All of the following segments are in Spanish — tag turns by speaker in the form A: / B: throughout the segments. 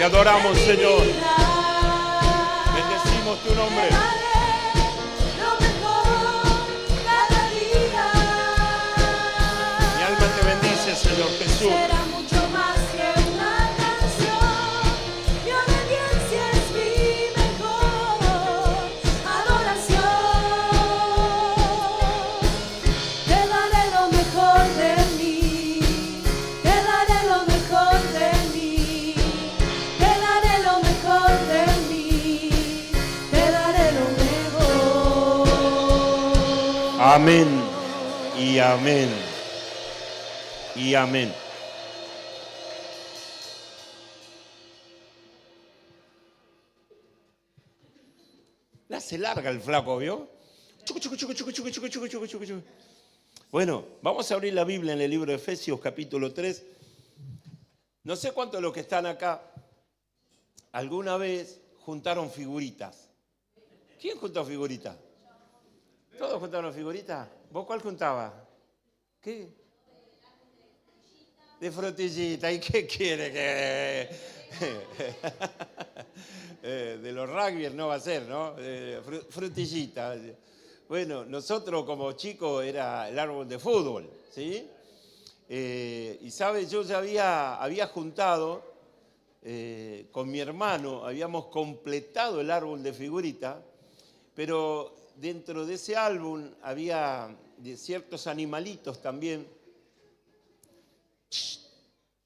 A: Te adoramos, Señor. Bendecimos tu nombre. Mi alma te bendice, Señor Jesús.
B: Será mucho más que una canción. Mi obediencia es mi mejor adoración. Te daré lo mejor de mí. Te daré lo mejor de mí. Te daré lo mejor de mí. Te daré lo mejor.
A: Amén y amén y amén. La hace larga el flaco, ¿vio? Chucu, chucu, chucu, chucu, chucu, chucu, chucu, chucu, chucu, chucu. Bueno, vamos a abrir la Biblia en el libro de Efesios, capítulo 3. No sé cuántos de los que están acá alguna vez juntaron figuritas. ¿Quién juntó figuritas? ¿Todos juntaron figuritas? ¿Vos cuál juntabas? ¿Qué? De frutillita. ¿Y qué quiere que...? De los rugby no va a ser, ¿no? Frutillita. Bueno, nosotros como chicos era el árbol de fútbol, ¿sí? Y sabes, yo ya había juntado con mi hermano, habíamos completado el árbol de figuritas, pero dentro de ese álbum había de ciertos animalitos también.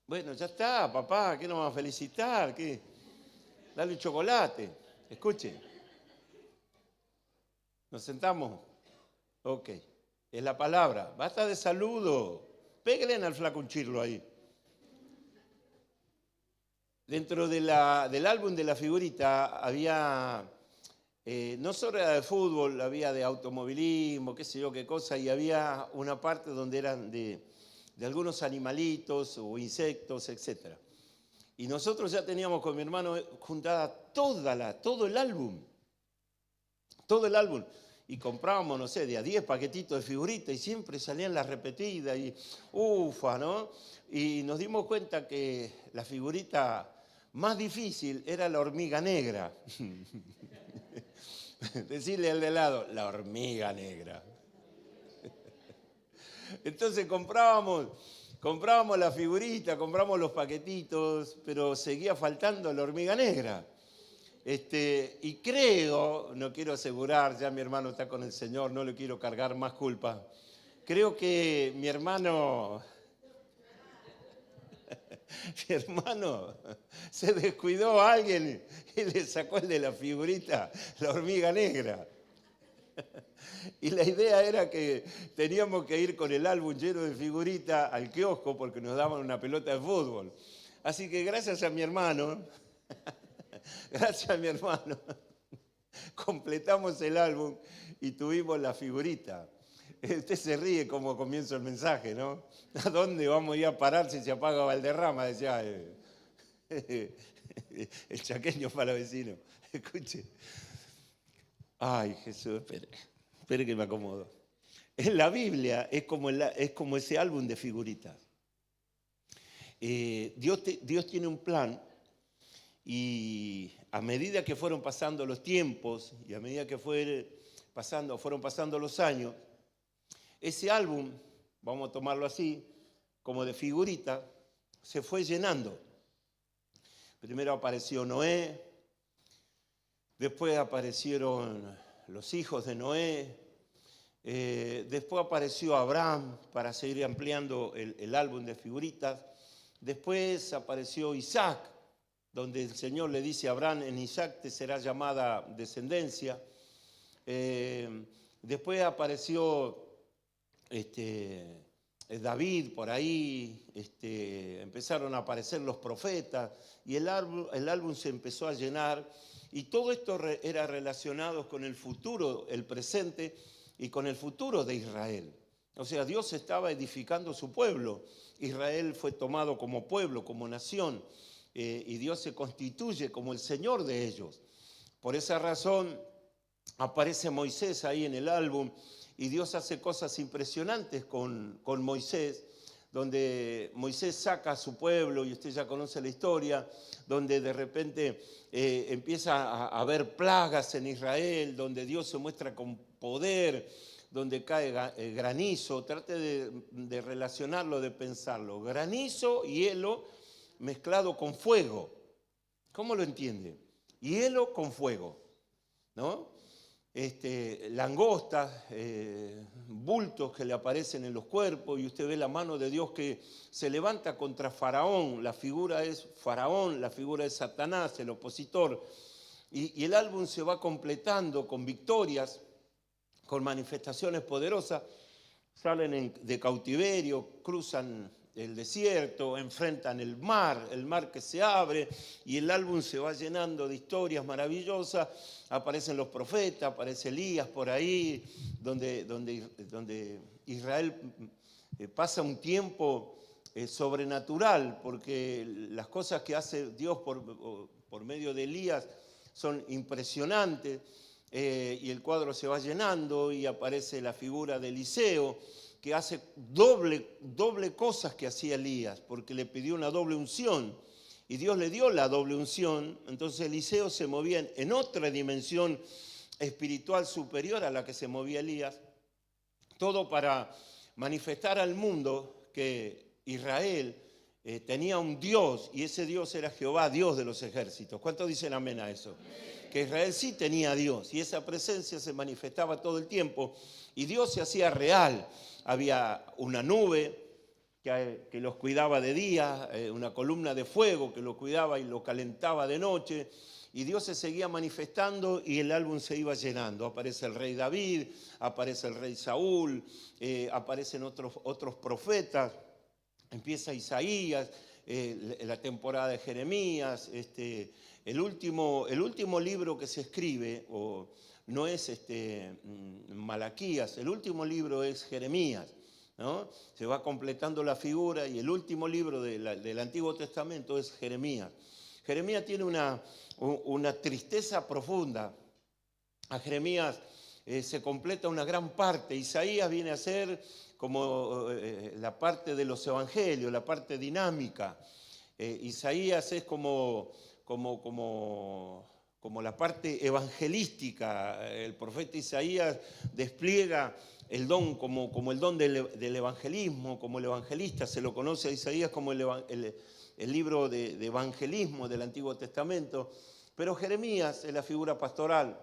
A: Bueno, ya está, papá, ¿qué nos va a felicitar? ¿Qué? Dale un chocolate. Escuchen. ¿Nos sentamos? Ok. Es la palabra. Basta de saludo. Pégale al flaco un chirlo ahí. Dentro del álbum de la figurita había, no solo era de fútbol, había de automovilismo, qué sé yo qué cosa, y había una parte donde eran de algunos animalitos o insectos, etc. Y nosotros ya teníamos con mi hermano juntada todo el álbum. Todo el álbum. Y comprábamos, no sé, de a 10 paquetitos de figuritas y siempre salían las repetidas y ufa, ¿no? Y nos dimos cuenta que la figurita más difícil era la hormiga negra. Decirle al de lado, la hormiga negra. Entonces comprábamos la figurita, compramos los paquetitos, pero seguía faltando la hormiga negra. Y creo, no quiero asegurar, ya mi hermano está con el Señor, no le quiero cargar más culpa. Creo que mi hermano se descuidó a alguien y le sacó el de la figurita, la hormiga negra. Y la idea era que teníamos que ir con el álbum lleno de figuritas al kiosco porque nos daban una pelota de fútbol. Así que gracias a mi hermano, completamos el álbum y tuvimos la figurita. Usted se ríe como comienzo el mensaje, ¿no? ¿A dónde vamos a ir a parar si se apaga Valderrama? Decía el chaqueño para vecino. Escuche. Ay, Jesús, espere que me acomodo. En la Biblia es como ese álbum de figuritas. Dios tiene un plan y a medida que fueron pasando los tiempos y a medida que fueron pasando los años, ese álbum, vamos a tomarlo así, como de figurita, se fue llenando. Primero apareció Noé, después aparecieron los hijos de Noé, después apareció Abraham para seguir ampliando el álbum de figuritas, después apareció Isaac, donde el Señor le dice a Abraham, en Isaac te será llamada descendencia. Después apareció David por ahí, empezaron a aparecer los profetas y el álbum se empezó a llenar y todo esto era relacionado con el futuro, el presente y con el futuro de Israel. O sea, Dios estaba edificando su pueblo. Israel fue tomado como pueblo, como nación, y Dios se constituye como el Señor de ellos. Por esa razón aparece Moisés ahí en el álbum y Dios hace cosas impresionantes con Moisés, donde Moisés saca a su pueblo, y usted ya conoce la historia, donde de repente empieza a haber plagas en Israel, donde Dios se muestra con poder, donde cae granizo. Trate de relacionarlo, de pensarlo. Granizo, hielo, mezclado con fuego. ¿Cómo lo entiende? Hielo con fuego, ¿no? Langostas, bultos que le aparecen en los cuerpos, y usted ve la mano de Dios que se levanta contra Faraón. La figura es Faraón, la figura es Satanás, el opositor. Y el álbum se va completando con victorias, con manifestaciones poderosas. Salen de cautiverio, cruzan el desierto, enfrentan el mar que se abre, y el álbum se va llenando de historias maravillosas. Aparecen los profetas, aparece Elías por ahí, donde Israel pasa un tiempo sobrenatural, porque las cosas que hace Dios por medio de Elías son impresionantes, y el cuadro se va llenando, y aparece la figura de Eliseo, que hace doble cosas que hacía Elías, porque le pidió una doble unción, y Dios le dio la doble unción. Entonces Eliseo se movía en otra dimensión espiritual superior a la que se movía Elías, todo para manifestar al mundo que Israel tenía un Dios, y ese Dios era Jehová, Dios de los ejércitos. ¿Cuántos dicen amén a eso? Que Israel sí tenía a Dios, y esa presencia se manifestaba todo el tiempo, y Dios se hacía real. Había una nube que los cuidaba de día, una columna de fuego que los cuidaba y los calentaba de noche, y Dios se seguía manifestando, y el álbum se iba llenando. Aparece el rey David, aparece el rey Saúl, aparecen otros profetas, empieza Isaías, la temporada de Jeremías. El último libro que se escribe, no es Malaquías, el último libro es Jeremías, ¿no? Se va completando la figura, y el último libro del Antiguo Testamento es Jeremías. Jeremías tiene una tristeza profunda. A Jeremías se completa una gran parte. Isaías viene a ser como la parte de los evangelios, la parte dinámica. Isaías es como la parte evangelística. El profeta Isaías despliega el don como el don del evangelismo, como el evangelista. Se lo conoce a Isaías como el libro de evangelismo del Antiguo Testamento. Pero Jeremías es la figura pastoral.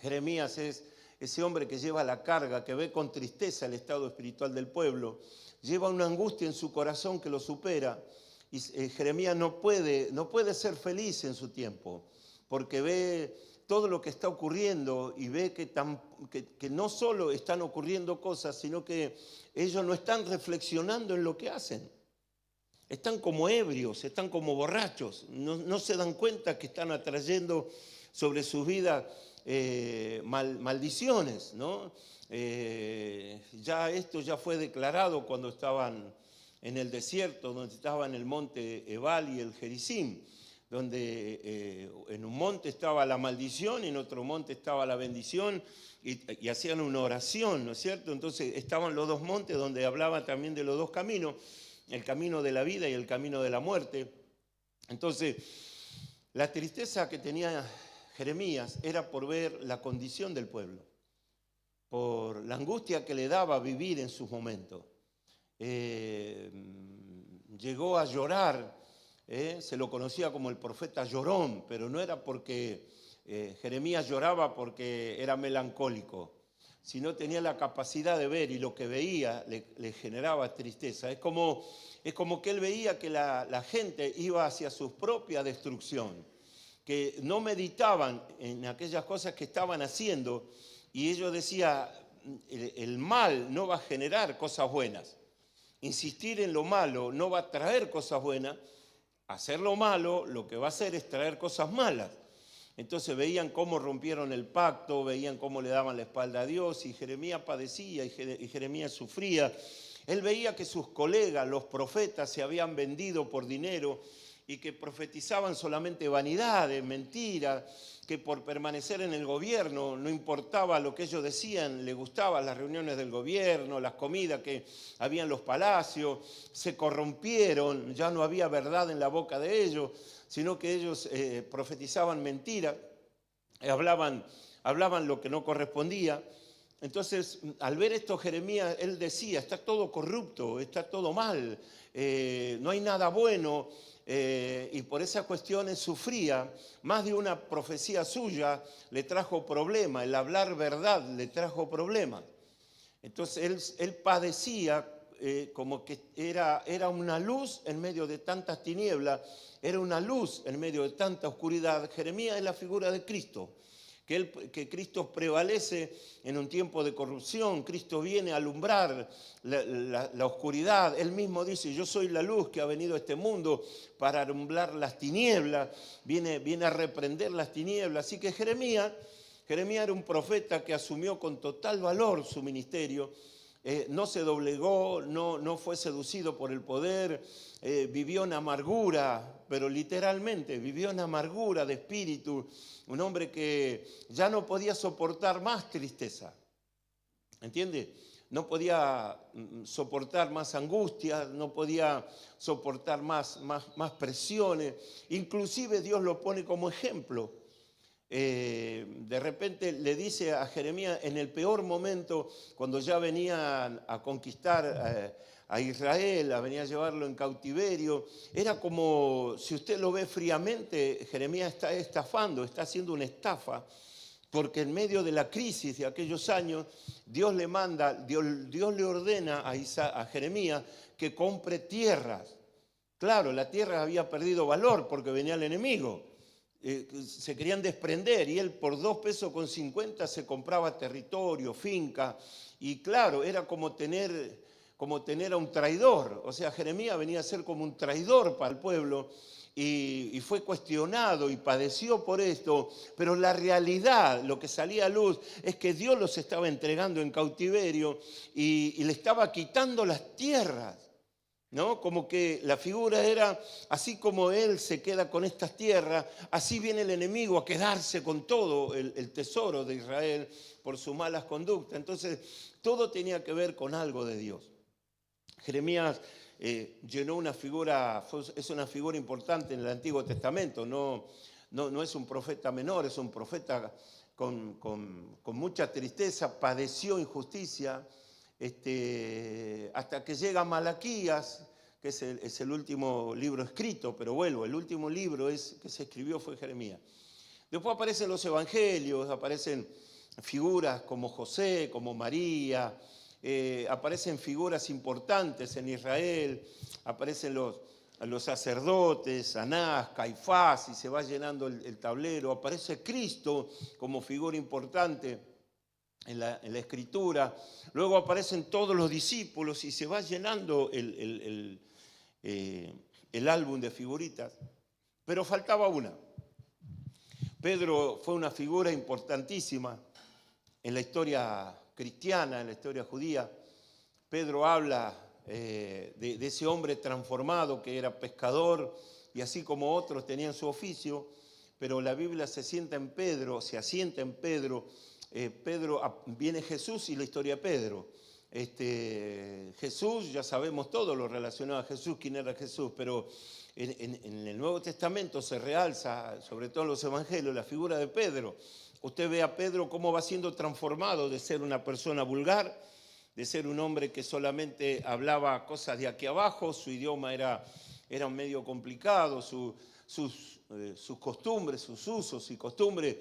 A: Jeremías es ese hombre que lleva la carga, que ve con tristeza el estado espiritual del pueblo, lleva una angustia en su corazón que lo supera. Y Jeremías no puede ser feliz en su tiempo, porque ve todo lo que está ocurriendo, y ve que no solo están ocurriendo cosas, sino que ellos no están reflexionando en lo que hacen. Están como ebrios, están como borrachos, no se dan cuenta que están atrayendo sobre sus vidas maldiciones, ¿no? Esto ya fue declarado cuando estaban en el desierto, donde estaban el monte Ebal y el Gerizim, donde en un monte estaba la maldición y en otro monte estaba la bendición, y hacían una oración, ¿no es cierto? Entonces estaban los dos montes donde hablaban también de los dos caminos, el camino de la vida y el camino de la muerte. Entonces, la tristeza que tenía Jeremías era por ver la condición del pueblo, por la angustia que le daba vivir en sus momentos. Llegó a llorar, se lo conocía como el profeta llorón, pero no era porque Jeremías lloraba porque era melancólico, sino tenía la capacidad de ver, y lo que veía le generaba tristeza. Es como que él veía que la gente iba hacia su propia destrucción, que no meditaban en aquellas cosas que estaban haciendo, y ellos decían, el mal no va a generar cosas buenas. Insistir en lo malo no va a traer cosas buenas. Hacer lo malo lo que va a hacer es traer cosas malas. Entonces veían cómo rompieron el pacto, veían cómo le daban la espalda a Dios, y Jeremías padecía y Jeremías sufría. Él veía que sus colegas, los profetas, se habían vendido por dinero, y que profetizaban solamente vanidades, mentiras, que por permanecer en el gobierno no importaba lo que ellos decían, les gustaban las reuniones del gobierno, las comidas que había en los palacios, se corrompieron, ya no había verdad en la boca de ellos, sino que ellos profetizaban mentiras, hablaban lo que no correspondía. Entonces, al ver esto, Jeremías, él decía, está todo corrupto, está todo mal, no hay nada bueno, y por esas cuestiones sufría. Más de una profecía suya le trajo problema, el hablar verdad le trajo problema. Entonces, él padecía como que era una luz en medio de tantas tinieblas, era una luz en medio de tanta oscuridad. Jeremías es la figura de Cristo. Que Cristo prevalece en un tiempo de corrupción. Cristo viene a alumbrar la oscuridad. Él mismo dice, yo soy la luz que ha venido a este mundo para alumbrar las tinieblas. Viene a reprender las tinieblas. Así que Jeremías era un profeta que asumió con total valor su ministerio. No se doblegó, no fue seducido por el poder, vivió en amargura, pero literalmente vivió en amargura de espíritu. Un hombre que ya no podía soportar más tristeza, ¿entiende? No podía soportar más angustia, no podía soportar más presiones. Inclusive Dios lo pone como ejemplo. De repente le dice a Jeremías en el peor momento, cuando ya venían a conquistar a Israel, venía a llevarlo en cautiverio, era como, si usted lo ve fríamente, Jeremías está estafando, está haciendo una estafa, porque en medio de la crisis de aquellos años, Dios le ordena a Jeremías que compre tierras. Claro, la tierra había perdido valor porque venía el enemigo. Se querían desprender y él por 2,50 pesos se compraba territorio, finca, y claro, era como tener a un traidor. O sea, Jeremías venía a ser como un traidor para el pueblo y fue cuestionado y padeció por esto, pero la realidad, lo que salía a luz, es que Dios los estaba entregando en cautiverio y le estaba quitando las tierras. ¿No? Como que la figura era, así como él se queda con estas tierras, así viene el enemigo a quedarse con todo el tesoro de Israel por sus malas conductas. Entonces, todo tenía que ver con algo de Dios. Jeremías llenó una figura, es una figura importante en el Antiguo Testamento, no es un profeta menor, es un profeta con mucha tristeza, padeció injusticia, hasta que llega Malaquías, que es el último libro escrito, pero vuelvo, el último libro que se escribió fue Jeremías. Después aparecen los evangelios, aparecen figuras como José, como María, aparecen figuras importantes en Israel, aparecen los sacerdotes, Anás, Caifás, y se va llenando el tablero, aparece Cristo como figura importante en la escritura, luego aparecen todos los discípulos y se va llenando el álbum de figuritas, pero faltaba una. Pedro fue una figura importantísima en la historia cristiana, en la historia judía. Pedro habla de ese hombre transformado que era pescador y así como otros tenían su oficio, pero la Biblia se asienta en Pedro, viene Jesús y la historia de Pedro. Jesús, ya sabemos todo lo relacionado a Jesús, quién era Jesús, pero en el Nuevo Testamento se realza, sobre todo en los evangelios, la figura de Pedro. Usted ve a Pedro cómo va siendo transformado de ser una persona vulgar, de ser un hombre que solamente hablaba cosas de aquí abajo, su idioma era medio complicado, sus costumbres, sus usos y costumbres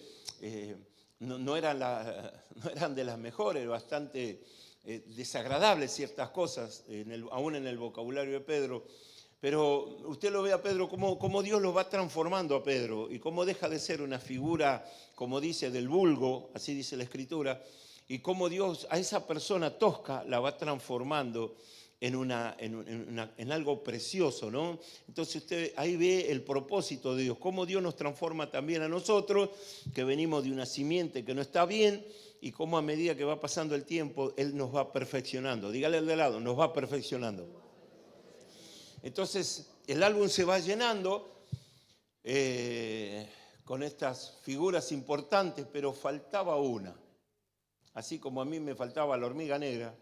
A: no eran de las mejores, bastante desagradables ciertas cosas, aún en el vocabulario de Pedro. Pero usted lo ve a Pedro, cómo Dios lo va transformando a Pedro y cómo deja de ser una figura, como dice, del vulgo, así dice la Escritura, y cómo Dios a esa persona tosca la va transformando en algo precioso, ¿no? Entonces usted ahí ve el propósito de Dios, cómo Dios nos transforma también a nosotros, que venimos de una simiente que no está bien, y cómo a medida que va pasando el tiempo, Él nos va perfeccionando. Dígale al de lado, nos va perfeccionando. Entonces el álbum se va llenando, con estas figuras importantes, pero faltaba una. Así como a mí me faltaba la hormiga negra,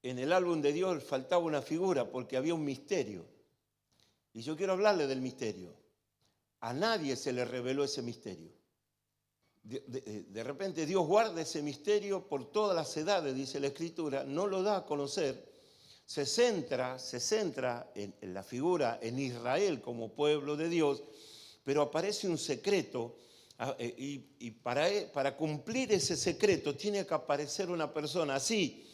A: en el álbum de Dios faltaba una figura porque había un misterio. Y yo quiero hablarle del misterio. A nadie se le reveló ese misterio. De repente Dios guarda ese misterio por todas las edades, dice la Escritura, no lo da a conocer. Se centra en la figura, en Israel como pueblo de Dios, pero aparece un secreto y para cumplir ese secreto tiene que aparecer una persona. Así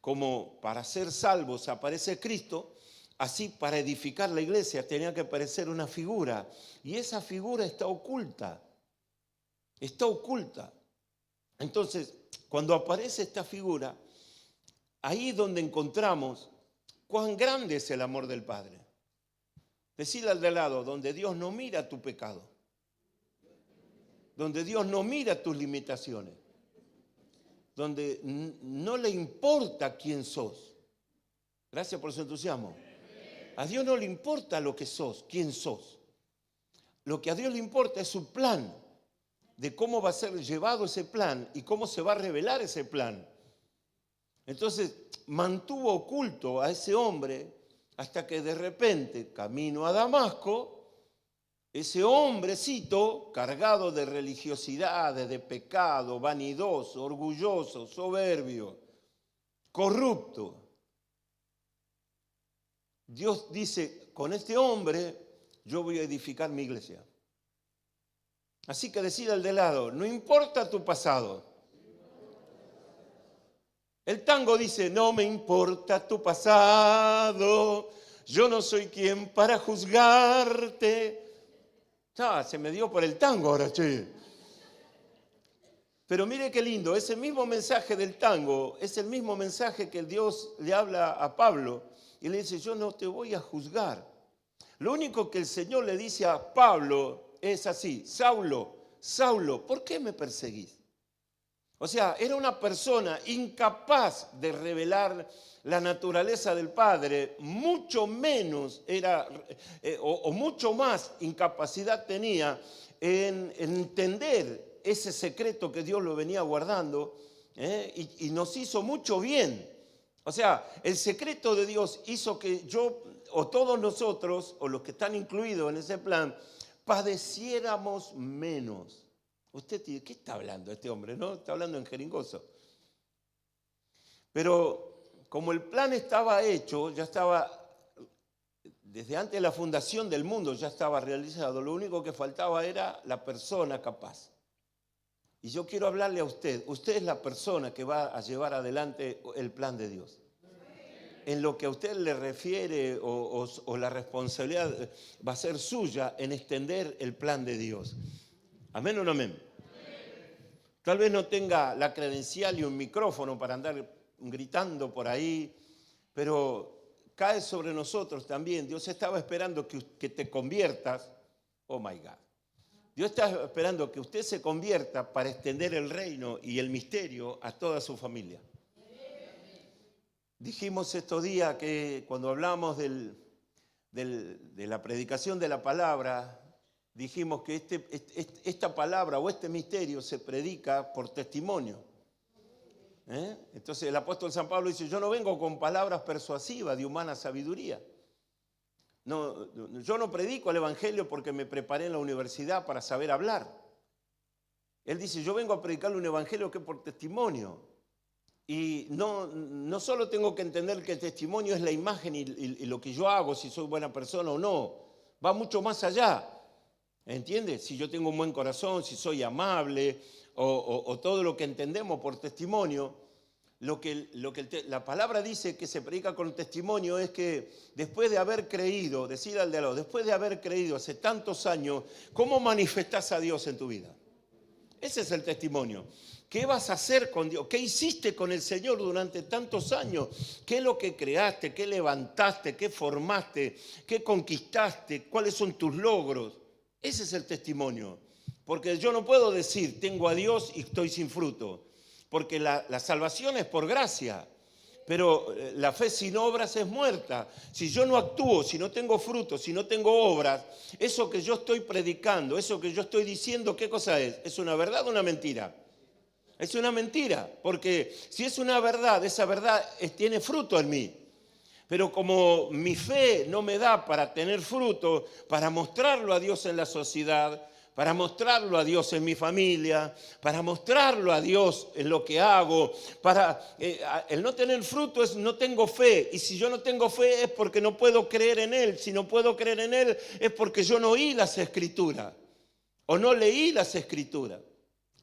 A: como para ser salvos aparece Cristo, así para edificar la iglesia tenía que aparecer una figura. Y esa figura está oculta. Está oculta. Entonces, cuando aparece esta figura, ahí es donde encontramos cuán grande es el amor del Padre. Decirle al de lado, donde Dios no mira tu pecado, donde Dios no mira tus limitaciones, donde no le importa quién sos. Gracias por su entusiasmo. A Dios no le importa lo que sos, quién sos. Lo que a Dios le importa es su plan, de cómo va a ser llevado ese plan y cómo se va a revelar ese plan. Entonces mantuvo oculto a ese hombre hasta que de repente, camino a Damasco, ese hombrecito cargado de religiosidades, de pecado, vanidoso, orgulloso, soberbio, corrupto. Dios dice, con este hombre yo voy a edificar mi iglesia. Así que decide al de lado, no importa tu pasado. El tango dice, no me importa tu pasado, yo no soy quien para juzgarte. Se me dio por el tango ahora, che. Pero mire qué lindo, ese mismo mensaje del tango es el mismo mensaje que Dios le habla a Pablo y le dice, yo no te voy a juzgar. Lo único que el Señor le dice a Pablo es así, Saulo, Saulo, ¿por qué me perseguís? O sea, era una persona incapaz de revelar la naturaleza del Padre, mucho menos era, o mucho más incapacidad tenía en entender ese secreto que Dios lo venía guardando, y nos hizo mucho bien. O sea, el secreto de Dios hizo que yo, o todos nosotros, o los que están incluidos en ese plan, padeciéramos menos. Usted dice, ¿qué está hablando este hombre? ¿No? Está hablando en jeringoso. Pero como el plan estaba hecho, ya estaba, desde antes de la fundación del mundo ya estaba realizado, lo único que faltaba era la persona capaz. Y yo quiero hablarle a usted es la persona que va a llevar adelante el plan de Dios. En lo que a usted le refiere o la responsabilidad va a ser suya en extender el plan de Dios. ¿Amén o no amén? Tal vez no tenga la credencial y un micrófono para andar gritando por ahí, pero cae sobre nosotros también. Dios estaba esperando que te conviertas. Oh my God. Dios está esperando que usted se convierta para extender el reino y el misterio a toda su familia. Dijimos estos días que cuando hablamos de la predicación de la palabra, dijimos que esta palabra o este misterio se predica por testimonio. Entonces el apóstol San Pablo dice, yo no vengo con palabras persuasivas de humana sabiduría. No, yo no predico el evangelio porque me preparé en la universidad para saber hablar. Él dice, yo vengo a predicarle un evangelio que es por testimonio. Y no solo tengo que entender que el testimonio es la imagen y lo que yo hago, si soy buena persona o no. Va mucho más allá. ¿Entiendes? Si yo tengo un buen corazón, si soy amable o todo lo que entendemos por testimonio. La palabra dice que se predica con testimonio es que después de haber creído, decir al de al lado, después de haber creído hace tantos años, ¿cómo manifestás a Dios en tu vida? Ese es el testimonio. ¿Qué vas a hacer con Dios? ¿Qué hiciste con el Señor durante tantos años? ¿Qué es lo que creaste? ¿Qué levantaste? ¿Qué formaste? ¿Qué conquistaste? ¿Cuáles son tus logros? Ese es el testimonio. Porque yo no puedo decir, tengo a Dios y estoy sin fruto. Porque la salvación es por gracia. Pero la fe sin obras es muerta. Si yo no actúo, si no tengo frutos, si no tengo obras, eso que yo estoy predicando, eso que yo estoy diciendo, ¿qué cosa es? ¿Es una verdad o una mentira? Es una mentira, porque si es una verdad, esa verdad tiene fruto en mí. Pero como mi fe no me da para tener fruto, para mostrarlo a Dios en la sociedad, para mostrarlo a Dios en mi familia, para mostrarlo a Dios en lo que hago, el no tener fruto es no tengo fe. Y si yo no tengo fe es porque no puedo creer en Él. Si no puedo creer en Él es porque yo no oí las Escrituras o no leí las Escrituras.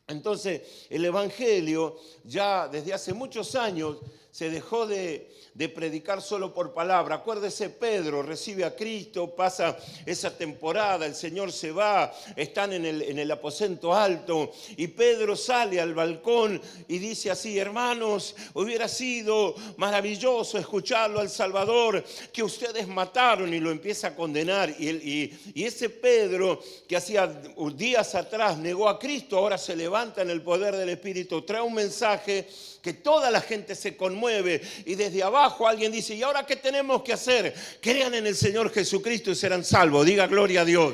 A: Entonces, el Evangelio ya desde hace muchos años se dejó de predicar solo por palabra. Acuérdese, Pedro recibe a Cristo, pasa esa temporada, el Señor se va, están en el aposento alto y Pedro sale al balcón y dice así: hermanos, hubiera sido maravilloso escucharlo al Salvador que ustedes mataron, y lo empieza a condenar. Y ese Pedro que hacía días atrás negó a Cristo, ahora se levanta en el poder del Espíritu, trae un mensaje que toda la gente se conmueve y desde abajo alguien dice: ¿y ahora qué tenemos que hacer? Crean en el Señor Jesucristo y serán salvos. Diga gloria a Dios.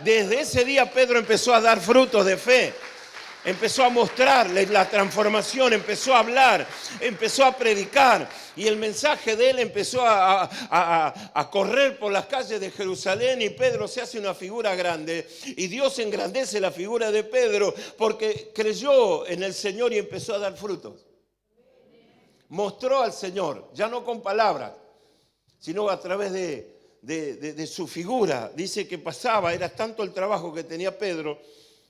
A: Desde ese día Pedro empezó a dar frutos de fe. Empezó a mostrarles la transformación, empezó a hablar, empezó a predicar y el mensaje de él empezó a correr por las calles de Jerusalén, y Pedro se hace una figura grande y Dios engrandece la figura de Pedro porque creyó en el Señor y empezó a dar frutos. Mostró al Señor, ya no con palabras, sino a través de su figura. Dice que pasaba, era tanto el trabajo que tenía Pedro.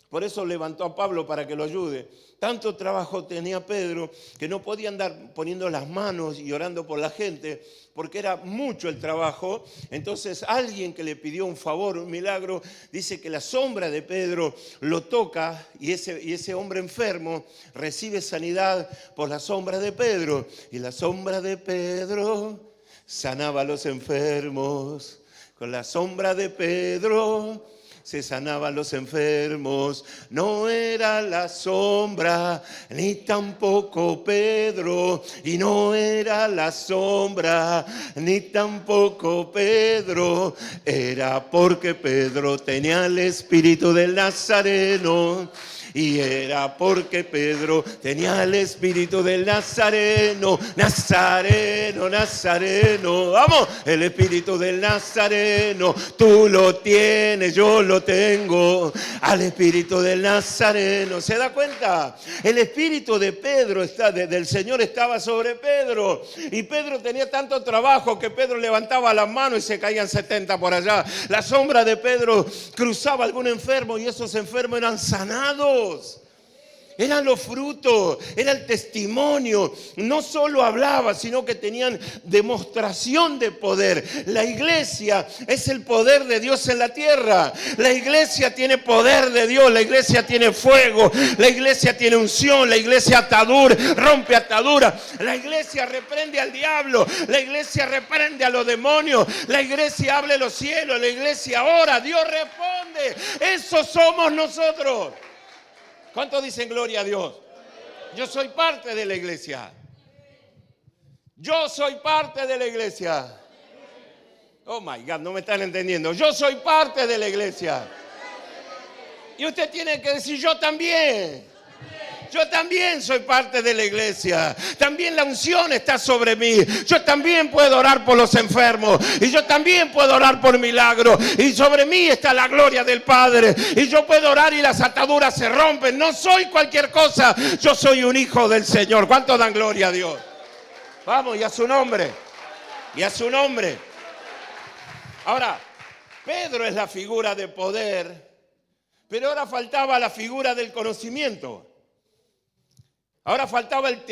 A: Por eso levantó a Pablo para que lo ayude. Tanto trabajo tenía Pedro que no podía andar poniendo las manos y orando por la gente porque era mucho el trabajo. Entonces alguien que le pidió un favor, un milagro, dice que la sombra de Pedro lo toca y ese hombre enfermo recibe sanidad por la sombra de Pedro. Y la sombra de Pedro sanaba a los enfermos. Con la sombra de Pedro se sanaban los enfermos. No era la sombra, ni tampoco Pedro. Y no era la sombra, ni tampoco Pedro. Era porque Pedro tenía el espíritu del Nazareno. Y era porque Pedro tenía el espíritu del Nazareno. Nazareno, Nazareno. Vamos, el espíritu del Nazareno. Tú lo tienes, yo lo tengo. Al espíritu del Nazareno. ¿Se da cuenta? El espíritu de Pedro, del Señor, estaba sobre Pedro. Y Pedro tenía tanto trabajo que Pedro levantaba la mano y se caían 70 por allá. La sombra de Pedro cruzaba a algún enfermo y esos enfermos eran sanados. Eran los frutos, era el testimonio. No solo hablaba, sino que tenían demostración de poder. La iglesia es el poder de Dios en la tierra. La iglesia tiene poder de Dios, la iglesia tiene fuego, la iglesia tiene unción, la iglesia rompe atadura. La iglesia reprende al diablo, la iglesia reprende a los demonios, la iglesia abre los cielos, la iglesia ora, Dios responde. Eso somos nosotros. ¿Cuántos dicen gloria a Dios? Yo soy parte de la iglesia. Yo soy parte de la iglesia. Oh my God, no me están entendiendo. Yo soy parte de la iglesia. Y usted tiene que decir: yo también. Yo también soy parte de la iglesia. También la unción está sobre mí. Yo también puedo orar por los enfermos. Y yo también puedo orar por milagros. Y sobre mí está la gloria del Padre. Y yo puedo orar y las ataduras se rompen. No soy cualquier cosa. Yo soy un hijo del Señor. ¿Cuánto dan gloria a Dios? Vamos, y a su nombre. Y a su nombre. Ahora, Pedro es la figura de poder. Pero ahora faltaba la figura del conocimiento. Ahora faltaba el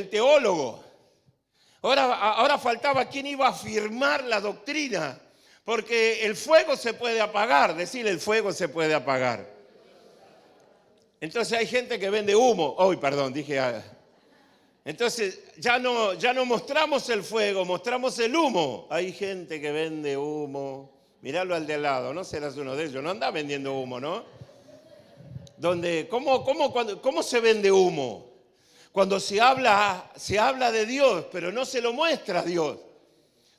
A: teólogo. Ahora faltaba quien iba a afirmar la doctrina. Porque el fuego se puede apagar. Decir, el fuego se puede apagar. Entonces hay gente que vende humo. Entonces ya no mostramos el fuego, mostramos el humo. Hay gente que vende humo. Míralo al de lado, no serás uno de ellos. No anda vendiendo humo, ¿no? ¿Cómo se vende humo? Cuando se habla de Dios, pero no se lo muestra a Dios.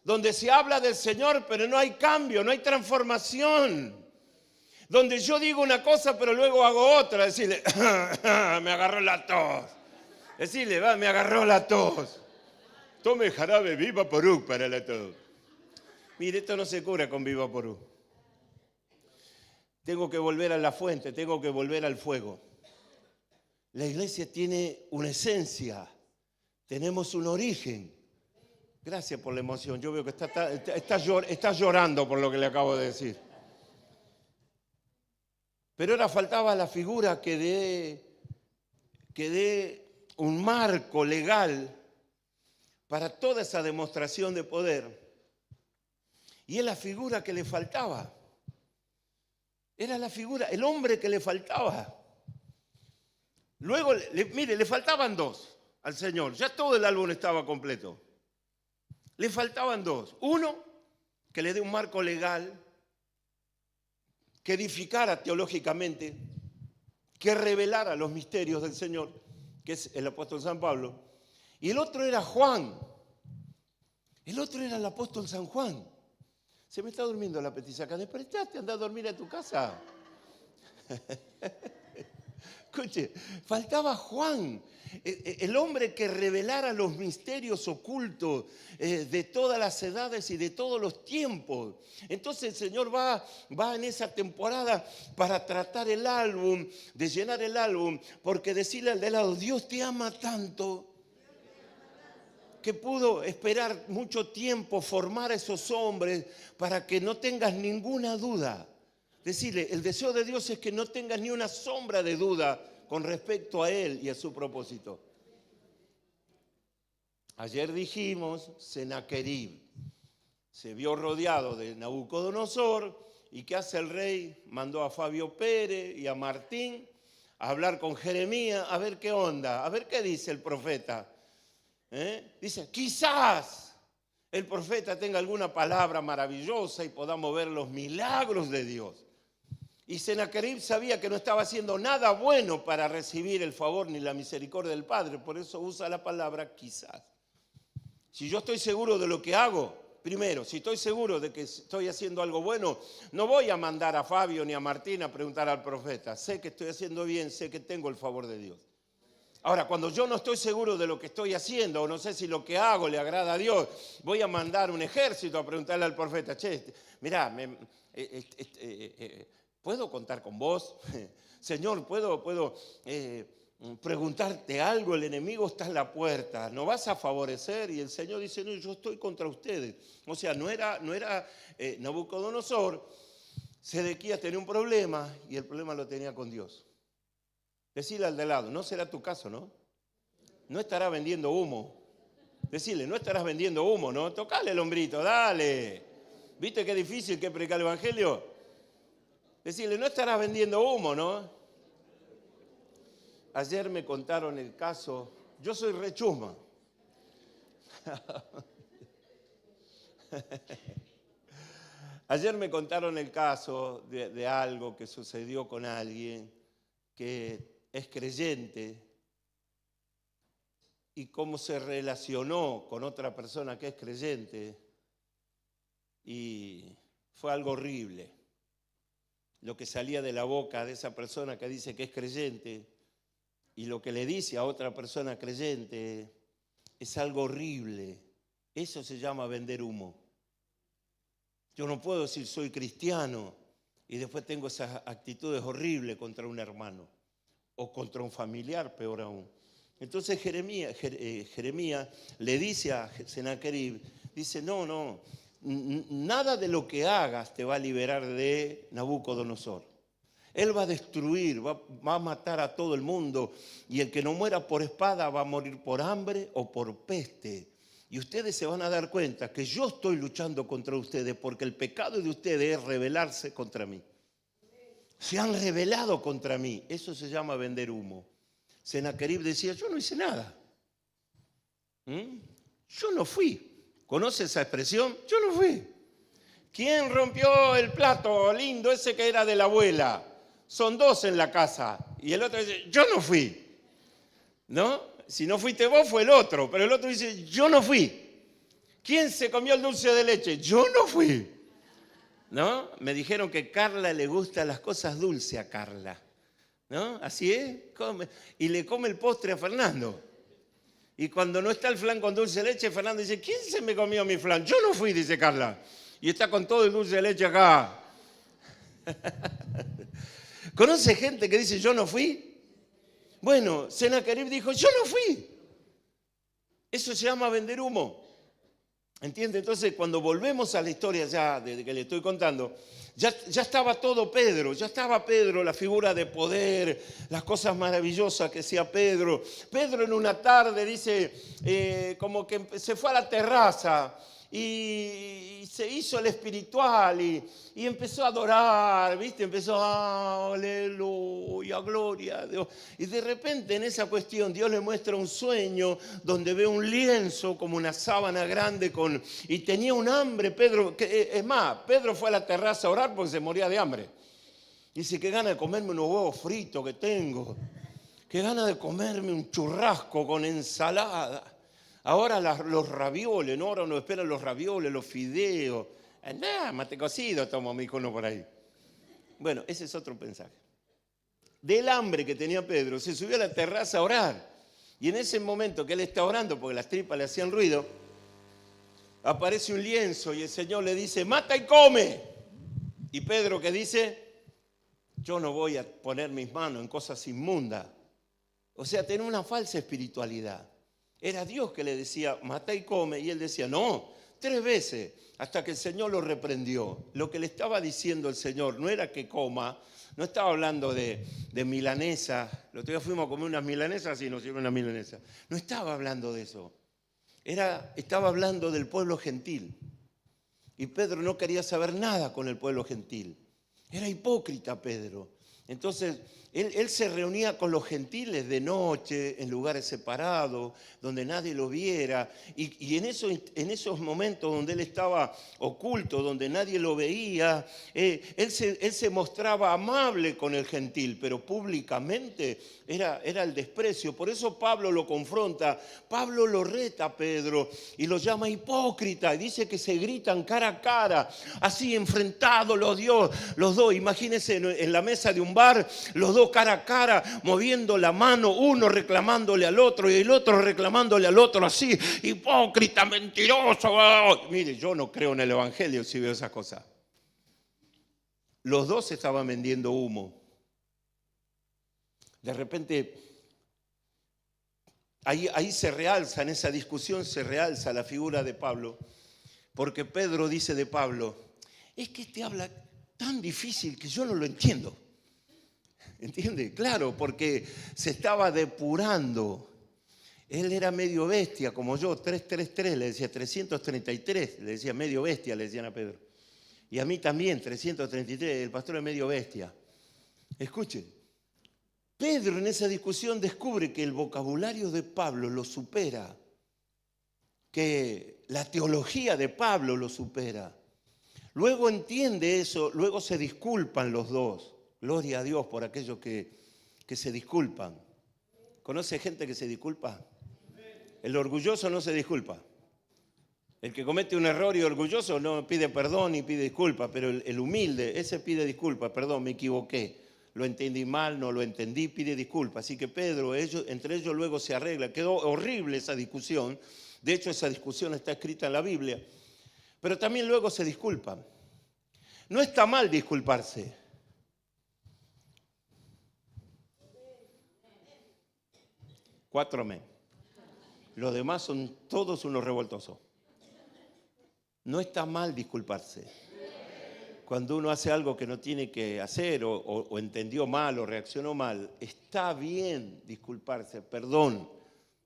A: Donde se habla del Señor, pero no hay cambio, no hay transformación. Donde yo digo una cosa, pero luego hago otra. Decirle, me agarró la tos. Decirle, me agarró la tos. Tome jarabe Vivaporub para la tos. Mire, esto no se cura con Vivaporub. Tengo que volver a la fuente, tengo que volver al fuego. La iglesia tiene una esencia, tenemos un origen. Gracias por la emoción, yo veo que está llorando por lo que le acabo de decir. Pero ahora faltaba la figura que dé un marco legal para toda esa demostración de poder. Y es la figura que le faltaba. Era la figura, el hombre que le faltaba. Luego, mire, le faltaban dos al Señor. Ya todo el álbum estaba completo. Le faltaban dos. Uno, que le dé un marco legal, que edificara teológicamente, que revelara los misterios del Señor, que es el apóstol San Pablo. Y el otro era Juan. El otro era el apóstol San Juan. Se me está durmiendo la petisaca. Despertaste, anda a dormir a tu casa. Escuche, faltaba Juan, el hombre que revelara los misterios ocultos de todas las edades y de todos los tiempos. Entonces el Señor va en esa temporada para tratar el álbum, de llenar el álbum, porque decirle al de lado, Dios te ama tanto, que pudo esperar mucho tiempo formar a esos hombres para que no tengas ninguna duda. Decirle, el deseo de Dios es que no tengas ni una sombra de duda con respecto a Él y a su propósito. Ayer dijimos, Sennacherib se vio rodeado de Nabucodonosor, y ¿qué hace el rey? Mandó a Fabio Pérez y a Martín a hablar con Jeremías, a ver qué onda, a ver qué dice el profeta. Dice, quizás el profeta tenga alguna palabra maravillosa y podamos ver los milagros de Dios. Y Sennacherib sabía que no estaba haciendo nada bueno para recibir el favor ni la misericordia del Padre, por eso usa la palabra quizás. Si yo estoy seguro de lo que hago, primero, si estoy seguro de que estoy haciendo algo bueno, no voy a mandar a Fabio ni a Martín a preguntar al profeta. Sé que estoy haciendo bien, sé que tengo el favor de Dios. Ahora, cuando yo no estoy seguro de lo que estoy haciendo, o no sé si lo que hago le agrada a Dios, voy a mandar un ejército a preguntarle al profeta, che, mirá, ¿puedo contar con vos? Señor, ¿puedo preguntarte algo? El enemigo está en la puerta, ¿no vas a favorecer? Y el Señor dice, no, yo estoy contra ustedes. O sea, no era Nabucodonosor. Sedequías tenía un problema y el problema lo tenía con Dios. Decirle al de lado, no será tu caso, ¿no? No estarás vendiendo humo. Decirle, no estarás vendiendo humo, ¿no? Tocale el hombrito, dale. ¿Viste qué difícil que es predicar el evangelio? Decirle, no estarás vendiendo humo, ¿no? Ayer me contaron el caso, yo soy rechusma. Ayer me contaron el caso de algo que sucedió con alguien que es creyente y cómo se relacionó con otra persona que es creyente, y fue algo horrible. Lo que salía de la boca de esa persona que dice que es creyente y lo que le dice a otra persona creyente es algo horrible. Eso se llama vender humo. Yo no puedo decir soy cristiano y después tengo esas actitudes horribles contra un hermano o contra un familiar, peor aún. Entonces Jeremías le dice a Sennacherib, dice, no, nada de lo que hagas te va a liberar de Nabucodonosor. Él va a destruir, va a matar a todo el mundo, y el que no muera por espada va a morir por hambre o por peste. Y ustedes se van a dar cuenta que yo estoy luchando contra ustedes porque el pecado de ustedes es rebelarse contra mí. Se han rebelado contra mí. Eso se llama vender humo. Sennacherib decía, yo no hice nada. Yo no fui. ¿Conoce esa expresión? Yo no fui. ¿Quién rompió el plato lindo ese que era de la abuela? Son dos en la casa. Y el otro dice, yo no fui. ¿No? Si no fuiste vos, fue el otro. Pero el otro dice, yo no fui. ¿Quién se comió el dulce de leche? Yo no fui. ¿No? Me dijeron que Carla le gustan las cosas dulces a Carla. ¿No? Así es. Y le come el postre a Fernando. Y cuando no está el flan con dulce de leche, Fernando dice, ¿quién se me comió mi flan? Yo no fui, dice Carla. Y está con todo el dulce de leche acá. ¿Conoce gente que dice, yo no fui? Bueno, Sennacherib dijo, yo no fui. Eso se llama vender humo. ¿Entiende? Entonces, cuando volvemos a la historia ya de que le estoy contando, ya estaba todo Pedro, ya estaba Pedro, la figura de poder, las cosas maravillosas que hacía Pedro. Pedro en una tarde dice, como que se fue a la terraza y se hizo el espiritual y empezó a adorar, ¿viste? Empezó, aleluya, gloria a Dios. Y de repente en esa cuestión Dios le muestra un sueño donde ve un lienzo como una sábana grande y tenía un hambre, Pedro. Es más, Pedro fue a la terraza a orar porque se moría de hambre. Dice, qué gana de comerme unos huevos fritos que tengo. Qué gana de comerme un churrasco con ensalada. Ahora los ravioles, ¿no? Ahora nos esperan los ravioles, los fideos. Nada, mate cocido tomo mi icono por ahí. Bueno, ese es otro mensaje. Del hambre que tenía Pedro, se subió a la terraza a orar. Y en ese momento que él está orando, porque las tripas le hacían ruido, aparece un lienzo y el Señor le dice, mata y come. Y Pedro que dice, yo no voy a poner mis manos en cosas inmundas. O sea, tenía una falsa espiritualidad. Era Dios que le decía, mata y come, y él decía, no, 3 veces, hasta que el Señor lo reprendió. Lo que le estaba diciendo el Señor no era que coma, no estaba hablando de milanesa. El otro día fuimos a comer unas milanesas y nos hicieron una milanesa. No estaba hablando de eso. Estaba hablando del pueblo gentil. Y Pedro no quería saber nada con el pueblo gentil. Era hipócrita Pedro. Entonces, él se reunía con los gentiles de noche, en lugares separados, donde nadie lo viera. Y en esos momentos donde él estaba oculto, donde nadie lo veía, él se mostraba amable con el gentil, pero públicamente era el desprecio. Por eso Pablo lo confronta, Pablo lo reta a Pedro y lo llama hipócrita. Y dice que se gritan cara a cara, así enfrentados los dos. Imagínense en la mesa de un bar, los dos cara a cara, moviendo la mano, uno reclamándole al otro y el otro reclamándole al otro así, hipócrita, mentiroso. Mire, yo no creo en el evangelio si veo esas cosas. Los dos estaban vendiendo humo. De repente, ahí se realza, en esa discusión se realza la figura de Pablo, porque Pedro dice de Pablo, es que este habla tan difícil que yo no lo entiendo. ¿Entiende? Claro, porque se estaba depurando. Él era medio bestia, como yo, 333, le decía 333, le decía medio bestia, le decían a Pedro. Y a mí también, 333, el pastor es medio bestia. Escuchen, Pedro en esa discusión descubre que el vocabulario de Pablo lo supera, que la teología de Pablo lo supera. Luego entiende eso, luego se disculpan los dos. Gloria a Dios por aquellos que se disculpan. ¿Conoce gente que se disculpa? El orgulloso no se disculpa. El que comete un error y orgulloso no pide perdón ni pide disculpa, pero el humilde, ese pide disculpa, perdón, me equivoqué, lo entendí mal, no lo entendí, pide disculpa. Así que Pedro, entre ellos luego se arregla. Quedó horrible esa discusión. De hecho, esa discusión está escrita en la Biblia. Pero también luego se disculpan. No está mal disculparse. Cuatro amén. Los demás son todos unos revoltosos. No está mal disculparse. Cuando uno hace algo que no tiene que hacer o entendió mal o reaccionó mal, está bien disculparse. Perdón,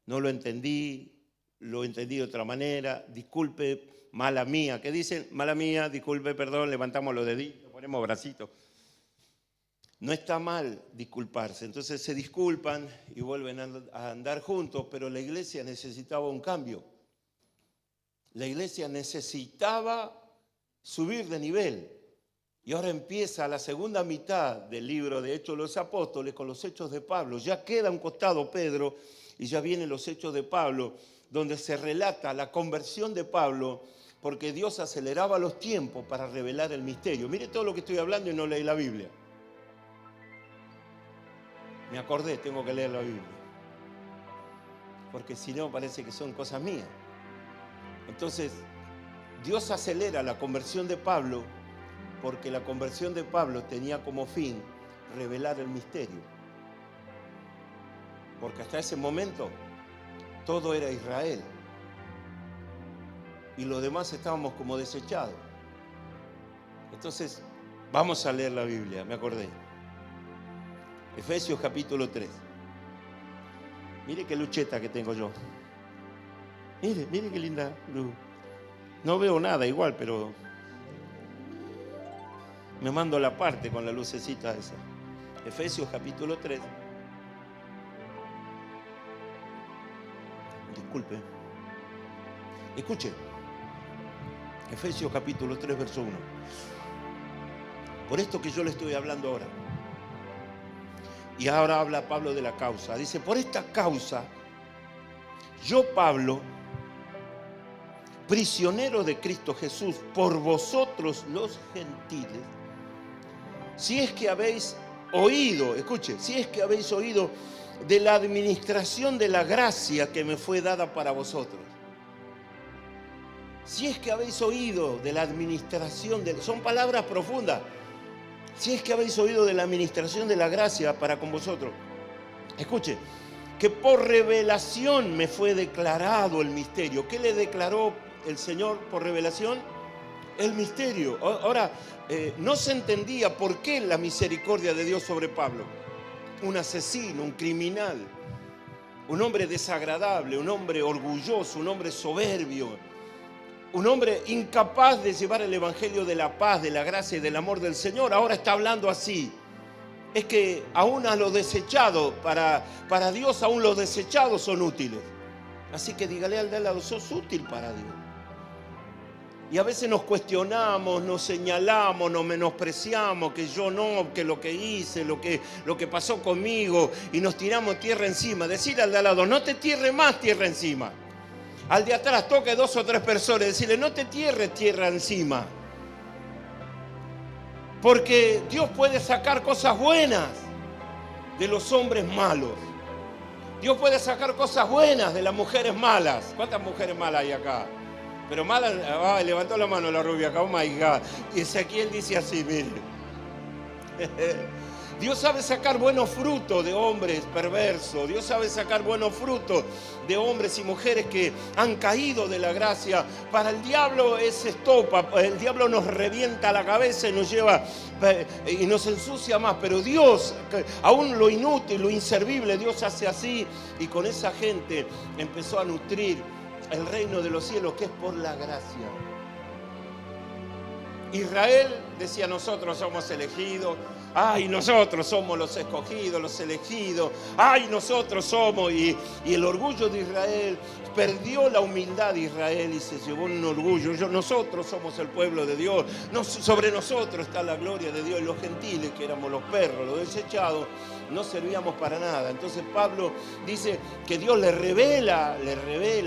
A: no lo entendí de otra manera, disculpe, mala mía. ¿Qué dicen? Mala mía, disculpe, perdón, levantamos los deditos, ponemos bracitos. No está mal disculparse, entonces se disculpan y vuelven a andar juntos, pero la iglesia necesitaba un cambio. La iglesia necesitaba subir de nivel. Y ahora empieza la segunda mitad del libro de Hechos de los Apóstoles con los Hechos de Pablo. Ya queda a un costado Pedro y ya vienen los Hechos de Pablo, donde se relata la conversión de Pablo, porque Dios aceleraba los tiempos para revelar el misterio. Mire todo lo que estoy hablando y no leí la Biblia. Me acordé, tengo que leer la Biblia. Porque si no parece que son cosas mías. Entonces, Dios acelera la conversión de Pablo, porque la conversión de Pablo tenía como fin revelar el misterio. Porque hasta ese momento todo era Israel. Y los demás estábamos como desechados. Entonces, vamos a leer la Biblia, me acordé. Efesios capítulo 3. Mire qué lucheta que tengo yo. Mire qué linda luz. No veo nada igual, pero me mando la parte con la lucecita esa. Efesios capítulo 3. Disculpe. Escuche. Efesios capítulo 3, verso 1. Por esto que yo le estoy hablando ahora. Y ahora habla Pablo de la causa. Dice, por esta causa, yo Pablo, prisionero de Cristo Jesús, por vosotros los gentiles, si es que habéis oído, escuche, si es que habéis oído de la administración de la gracia que me fue dada para vosotros. Si es que habéis oído de la administración, son palabras profundas. Si es que habéis oído de la administración de la gracia para con vosotros. Escuche, que por revelación me fue declarado el misterio. ¿Qué le declaró el Señor por revelación? El misterio. Ahora, no se entendía por qué la misericordia de Dios sobre Pablo. Un asesino, un criminal, un hombre desagradable, un hombre orgulloso, un hombre soberbio, un hombre incapaz de llevar el evangelio de la paz, de la gracia y del amor del Señor. Ahora está hablando así. Es que aún a los desechados, para Dios aún los desechados son útiles. Así que dígale al de al lado, sos útil para Dios. Y a veces nos cuestionamos, nos señalamos, nos menospreciamos, que yo no, que lo que hice, lo que pasó conmigo, y nos tiramos tierra encima. Decir al de al lado, no te tierre más tierra encima. Al de atrás toque 2 o 3 personas y decirle, no te tierres tierra encima. Porque Dios puede sacar cosas buenas de los hombres malos. Dios puede sacar cosas buenas de las mujeres malas. ¿Cuántas mujeres malas hay acá? Pero malas, levantó la mano la rubia acá, oh my God. Y Ezequiel dice así, mire. Dios sabe sacar buenos frutos de hombres perversos. Dios sabe sacar buenos frutos de hombres y mujeres que han caído de la gracia. Para el diablo es estopa. El diablo nos revienta la cabeza y nos lleva y nos ensucia más. Pero Dios, aún lo inútil, lo inservible, Dios hace así. Y con esa gente empezó a nutrir el reino de los cielos, que es por la gracia. Israel decía, nosotros somos elegidos. Ay, nosotros somos los escogidos, los elegidos. Ay, nosotros somos. Y el orgullo de Israel, perdió la humildad de Israel y se llevó un orgullo. Nosotros somos el pueblo de Dios. Sobre nosotros está la gloria de Dios. Y los gentiles, que éramos los perros, los desechados, no servíamos para nada. Entonces Pablo dice que Dios le revela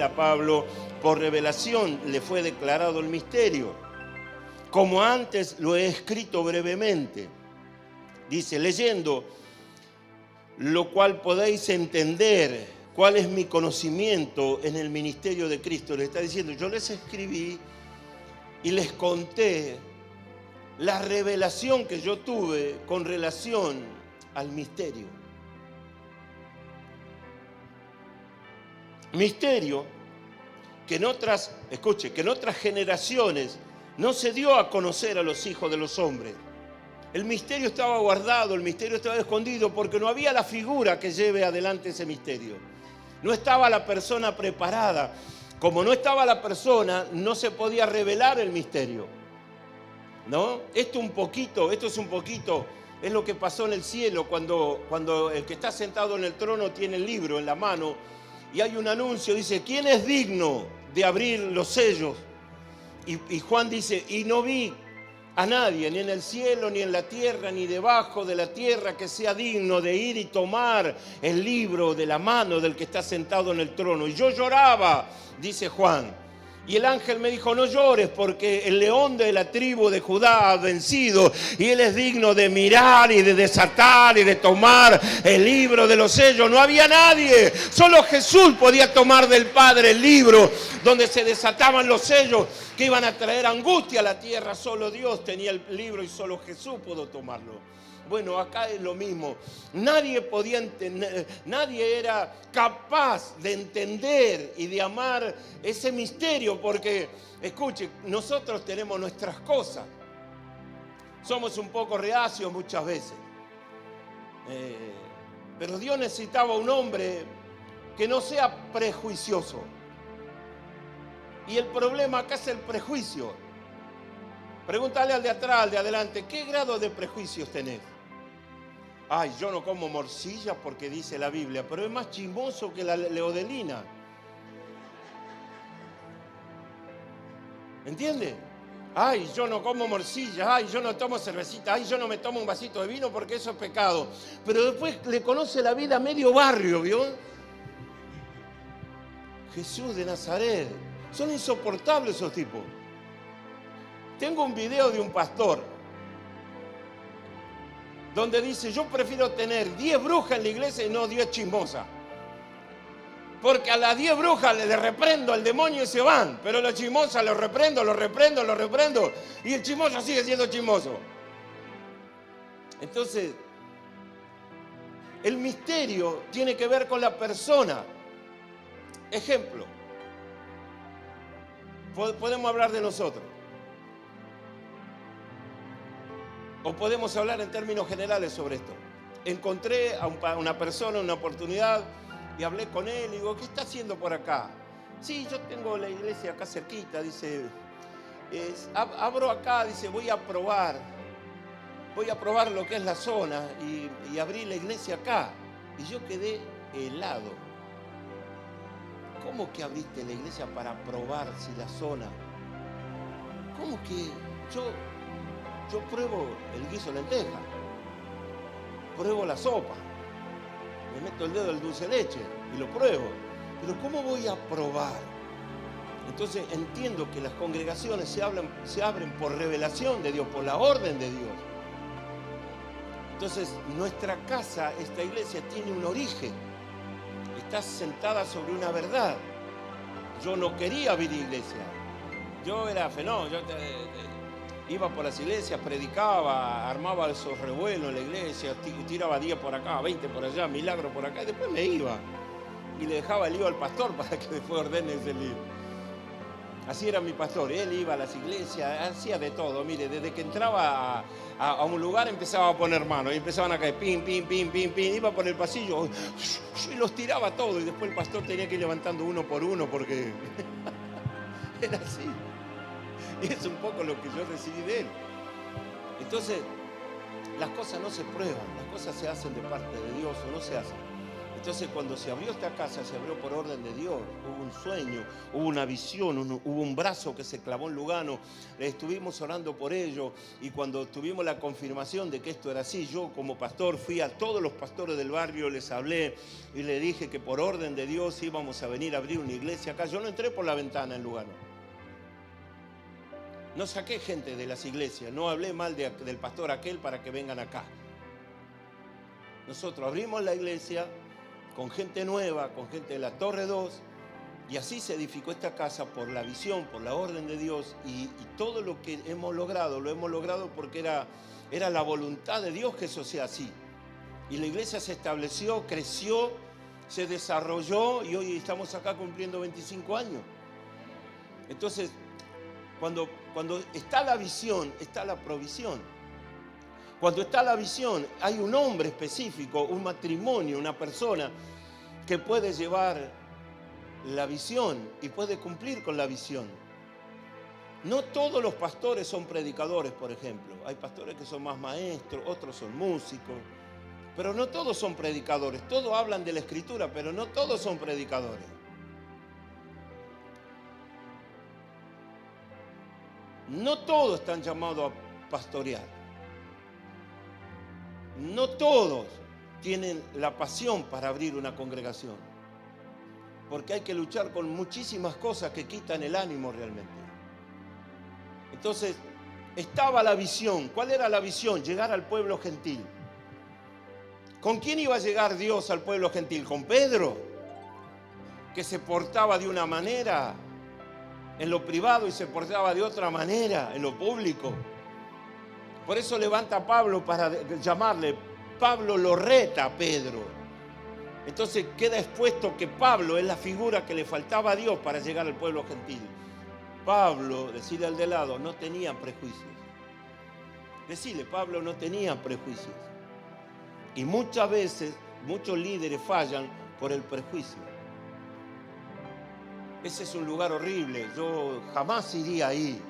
A: a Pablo, por revelación le fue declarado el misterio. Como antes lo he escrito brevemente. Dice, leyendo, lo cual podéis entender cuál es mi conocimiento en el ministerio de Cristo. Le está diciendo, yo les escribí y les conté la revelación que yo tuve con relación al misterio. Misterio que en otras generaciones no se dio a conocer a los hijos de los hombres. El misterio estaba guardado, el misterio estaba escondido porque no había la figura que lleve adelante ese misterio. No estaba la persona preparada. Como no estaba la persona, no se podía revelar el misterio. ¿No? Esto es un poquito, es lo que pasó en el cielo cuando el que está sentado en el trono tiene el libro en la mano y hay un anuncio, dice, ¿quién es digno de abrir los sellos? Y Juan dice, y no vi a nadie, ni en el cielo, ni en la tierra, ni debajo de la tierra, que sea digno de ir y tomar el libro de la mano del que está sentado en el trono. Y yo lloraba, dice Juan. Y el ángel me dijo, no llores, porque el león de la tribu de Judá ha vencido, y él es digno de mirar y de desatar y de tomar el libro de los sellos. No había nadie, solo Jesús podía tomar del Padre el libro donde se desataban los sellos que iban a traer angustia a la tierra. Solo Dios tenía el libro y solo Jesús pudo tomarlo. Bueno, acá es lo mismo. Nadie podía entender, nadie era capaz de entender y de amar ese misterio, porque, escuche, nosotros tenemos nuestras cosas. Somos un poco reacios muchas veces. Pero Dios necesitaba un hombre que no sea prejuicioso. Y el problema acá es el prejuicio. Pregúntale al de atrás, al de adelante, ¿qué grado de prejuicios tenés? Ay, yo no como morcilla porque dice la Biblia, pero es más chismoso que la leodelina. ¿Entiende? Ay, yo no como morcilla, ay, yo no tomo cervecita, ay, yo no me tomo un vasito de vino porque eso es pecado. Pero después le conoce la vida a medio barrio, ¿vio? Jesús de Nazaret. Son insoportables esos tipos. Tengo un video de un pastor donde dice, yo prefiero tener 10 brujas en la iglesia y no 10 chismosas. Porque a las 10 brujas le reprendo al demonio y se van. Pero a las chismosas los reprendo. Y el chismoso sigue siendo chismoso. Entonces, el misterio tiene que ver con la persona. Ejemplo. Podemos hablar de nosotros. O podemos hablar en términos generales sobre esto. Encontré a una persona, una oportunidad, y hablé con él, y digo, ¿qué está haciendo por acá? Sí, yo tengo la iglesia acá cerquita, dice, abro acá, dice, voy a probar lo que es la zona, y abrí la iglesia acá. Y yo quedé helado. ¿Cómo que abriste la iglesia para probar si la zona? ¿Cómo que yo pruebo el guiso de lenteja, pruebo la sopa, me meto el dedo del dulce de leche y lo pruebo? Pero ¿cómo voy a probar? Entonces entiendo que las congregaciones se abren por revelación de Dios, por la orden de Dios. Entonces nuestra casa, esta iglesia, tiene un origen. Está sentada sobre una verdad. Yo no quería abrir iglesia. Yo era fenómeno. Iba por las iglesias, predicaba, armaba esos revuelos en la iglesia, tiraba 10 por acá, 20 por allá, milagro por acá, y después me iba. Y le dejaba el lío al pastor para que después ordene ese lío. Así era mi pastor, él iba a las iglesias, hacía de todo. Mire, desde que entraba a un lugar empezaba a poner manos, y empezaban a caer, pim, pim, pim, pim, pim, iba por el pasillo y los tiraba todos, y después el pastor tenía que ir levantando uno por uno porque era así. Y es un poco lo que yo recibí de él. Entonces, las cosas no se prueban, las cosas se hacen de parte de Dios o no se hacen. Entonces, cuando se abrió esta casa, se abrió por orden de Dios. Hubo un sueño, hubo una visión, hubo un brazo que se clavó en Lugano. Estuvimos orando por ello, y cuando tuvimos la confirmación de que esto era así, yo como pastor fui a todos los pastores del barrio, les hablé y les dije que por orden de Dios íbamos a venir a abrir una iglesia acá. Yo no entré por la ventana en Lugano. No saqué gente de las iglesias, no hablé mal del pastor aquel para que vengan acá. Nosotros abrimos la iglesia con gente nueva, con gente de la Torre 2, y así se edificó esta casa por la visión, por la orden de Dios, y todo lo que hemos logrado, lo hemos logrado porque era la voluntad de Dios que eso sea así. Y la iglesia se estableció, creció, se desarrolló, y hoy estamos acá cumpliendo 25 años. Entonces, cuando está la visión, está la provisión. Cuando está la visión, hay un hombre específico, un matrimonio, una persona que puede llevar la visión y puede cumplir con la visión. No todos los pastores son predicadores, por ejemplo. Hay pastores que son más maestros, otros son músicos, pero no todos son predicadores. Todos hablan de la Escritura, pero no todos son predicadores. No todos están llamados pastorear. No todos tienen la pasión para abrir una congregación, porque hay que luchar con muchísimas cosas que quitan el ánimo realmente. Entonces, estaba la visión. ¿Cuál era la visión? Llegar al pueblo gentil. ¿Con quién iba a llegar Dios al pueblo gentil? ¿Con Pedro? Que se portaba de una manera en lo privado y se portaba de otra manera en lo público. Por eso levanta a Pablo para llamarle. Pablo lo reta a Pedro. Entonces queda expuesto que Pablo es la figura que le faltaba a Dios para llegar al pueblo gentil. Pablo, decirle al de lado, no tenía prejuicios. Decirle, Pablo no tenía prejuicios. Y muchas veces, muchos líderes fallan por el prejuicio. Ese es un lugar horrible. Yo jamás iría ahí.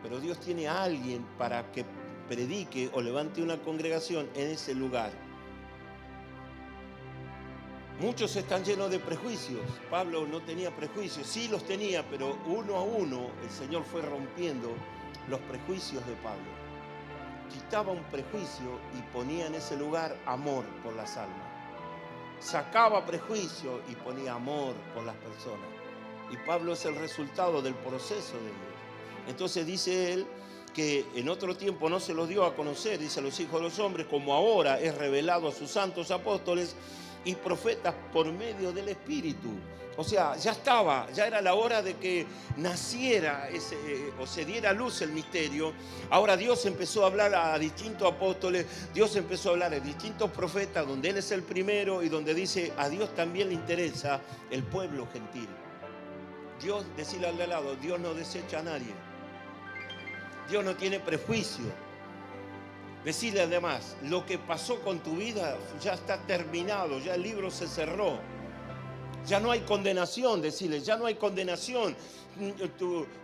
A: Pero Dios tiene a alguien para que predique o levante una congregación en ese lugar. Muchos están llenos de prejuicios. Pablo no tenía prejuicios. Sí los tenía, pero uno a uno el Señor fue rompiendo los prejuicios de Pablo. Quitaba un prejuicio y ponía en ese lugar amor por las almas. Sacaba prejuicio y ponía amor por las personas. Y Pablo es el resultado del proceso de Dios. Entonces dice él que en otro tiempo no se los dio a conocer, dice a los hijos de los hombres, como ahora es revelado a sus santos apóstoles y profetas por medio del Espíritu. O sea, ya era la hora de que naciera o se diera a luz el misterio. Ahora Dios empezó a hablar a distintos apóstoles, Dios empezó a hablar a distintos profetas, donde Él es el primero y donde dice, a Dios también le interesa el pueblo gentil. Dios, decirle al de lado, Dios no desecha a nadie. Dios no tiene prejuicio. Decirle además, lo que pasó con tu vida ya está terminado, ya el libro se cerró. Ya no hay condenación, decirle, ya no hay condenación.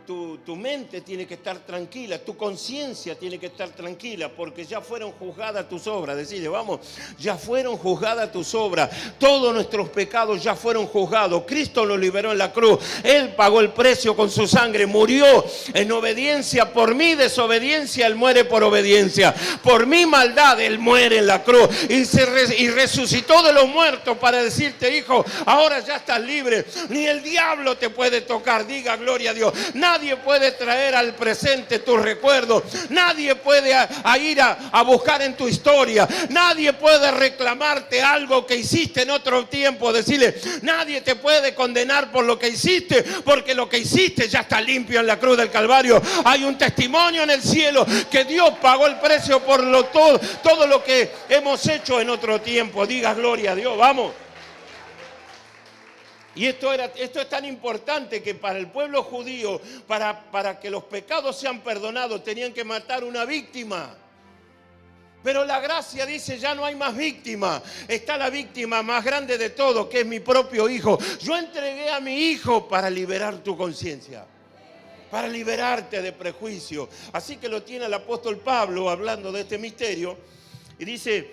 A: Tu mente tiene que estar tranquila, tu conciencia tiene que estar tranquila, porque ya fueron juzgadas tus obras. Decirle, vamos, ya fueron juzgadas tus obras. Todos nuestros pecados ya fueron juzgados. Cristo los liberó en la cruz. Él pagó el precio con su sangre, murió en obediencia por mi desobediencia, Él muere por obediencia. Por mi maldad, Él muere en la cruz y resucitó de los muertos para decirte, hijo, ahora ya estás libre. Ni el diablo te puede tocar. Diga gloria a Dios. Nadie puede traer al presente tus recuerdos. Nadie puede ir a buscar en tu historia. Nadie puede reclamarte algo que hiciste en otro tiempo. Decirle, nadie te puede condenar por lo que hiciste, porque lo que hiciste ya está limpio en la cruz del Calvario. Hay un testimonio en el cielo que Dios pagó el precio por todo lo que hemos hecho en otro tiempo. Diga gloria a Dios. Vamos. Y esto es tan importante que para el pueblo judío, para que los pecados sean perdonados, tenían que matar una víctima. Pero la gracia dice, ya no hay más víctima. Está la víctima más grande de todo, que es mi propio hijo. Yo entregué a mi hijo para liberar tu conciencia, para liberarte de prejuicio. Así que lo tiene el apóstol Pablo hablando de este misterio. Y dice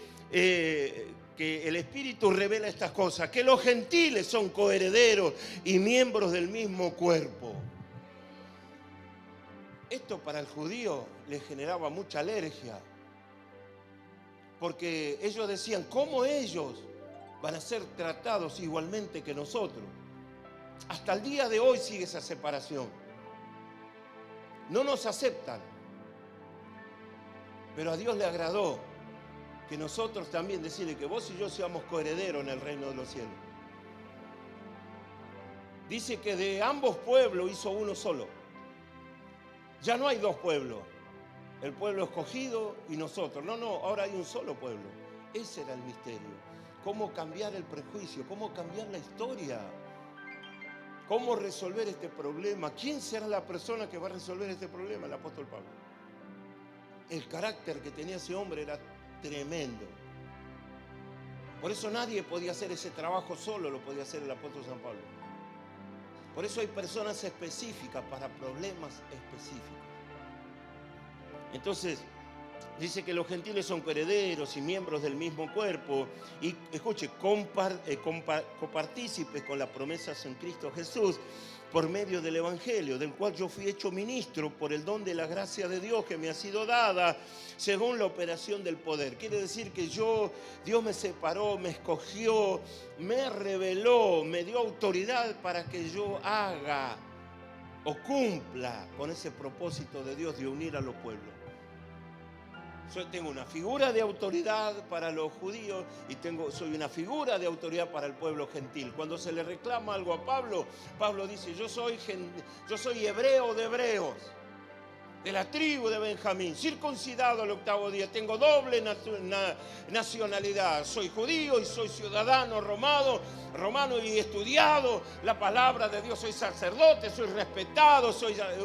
A: que el Espíritu revela estas cosas, que los gentiles son coherederos y miembros del mismo cuerpo. Esto para el judío le generaba mucha alergia, porque ellos decían, ¿cómo ellos van a ser tratados igualmente que nosotros? Hasta el día de hoy sigue esa separación. No nos aceptan, pero a Dios le agradó que nosotros también, decirle que vos y yo seamos coherederos en el reino de los cielos. Dice que de ambos pueblos hizo uno solo. Ya no hay dos pueblos, el pueblo escogido y nosotros. No, ahora hay un solo pueblo. Ese era el misterio. Cómo cambiar el prejuicio, cómo cambiar la historia, cómo resolver este problema. ¿Quién será la persona que va a resolver este problema? El apóstol Pablo. El carácter que tenía ese hombre era tremendo. Por eso nadie podía hacer ese trabajo solo, lo podía hacer el apóstol San Pablo. Por eso hay personas específicas para problemas específicos. Entonces, Dice que los gentiles son coherederos y miembros del mismo cuerpo y, escuche, copartícipes con las promesas en Cristo Jesús por medio del Evangelio, del cual yo fui hecho ministro por el don de la gracia de Dios que me ha sido dada según la operación del poder. Quiere decir que Dios me separó, me escogió, me reveló, me dio autoridad para que yo haga o cumpla con ese propósito de Dios de unir a los pueblos. Yo tengo una figura de autoridad para los judíos y soy una figura de autoridad para el pueblo gentil. Cuando se le reclama algo a Pablo, Pablo dice, yo soy hebreo de hebreos, de la tribu de Benjamín, circuncidado al 8º día, tengo doble nacionalidad, soy judío y soy ciudadano romano y estudiado la palabra de Dios, soy sacerdote, soy respetado,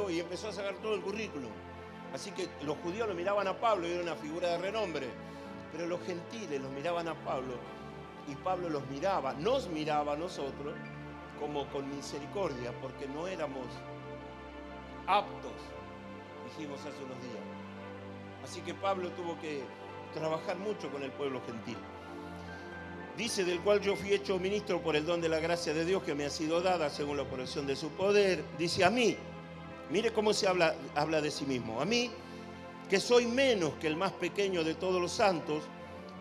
A: y empezó a sacar todo el currículum. Así que los judíos lo miraban a Pablo y era una figura de renombre, pero los gentiles los miraban a Pablo y Pablo nos miraba a nosotros como con misericordia, porque no éramos aptos, dijimos hace unos días. Así que Pablo tuvo que trabajar mucho con el pueblo gentil. Dice, del cual yo fui hecho ministro por el don de la gracia de Dios que me ha sido dada según la operación de su poder. Dice, a mí, mire cómo se habla de sí mismo. A mí, que soy menos que el más pequeño de todos los santos,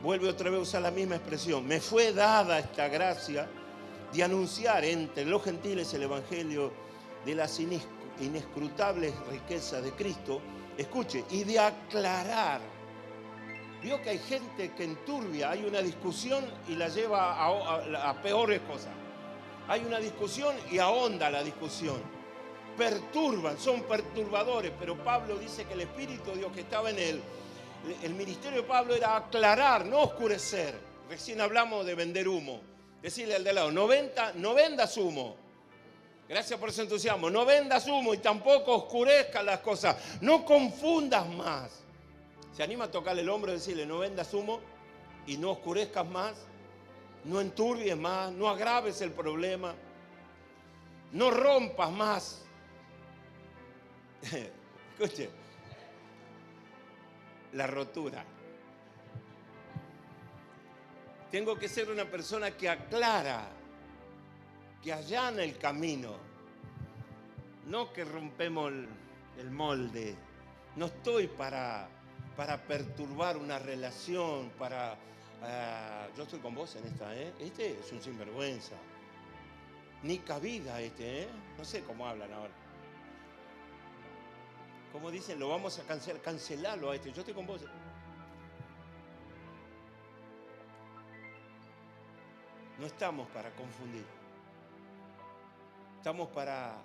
A: vuelve otra vez a usar la misma expresión. Me fue dada esta gracia de anunciar entre los gentiles el evangelio de las inescrutables riquezas de Cristo. Escuche, y de aclarar. Vio que hay gente que enturbia, hay una discusión y la lleva a peores cosas. Hay una discusión y ahonda la discusión. Perturban, son perturbadores, pero Pablo dice que el Espíritu de Dios que estaba en él, el ministerio de Pablo era aclarar, no oscurecer. Recién hablamos de vender humo. Decirle al de lado, no vendas humo. Gracias por ese entusiasmo. No vendas humo y tampoco oscurezcas las cosas. No confundas más. ¿Se anima a tocarle el hombro y decirle, no vendas humo y no oscurezcas más? No enturbies más, no agraves el problema. No rompas más. Escuche, la rotura. Tengo que ser una persona que aclara, que allana el camino, no que rompemos el molde. No estoy para perturbar una relación, yo estoy con vos en esta, ¿eh? Este es un sinvergüenza. Ni cabida este, ¿eh? No sé cómo hablan ahora. Como dicen, lo vamos a cancelarlo a este. Yo estoy con vos. No estamos para confundir. Estamos para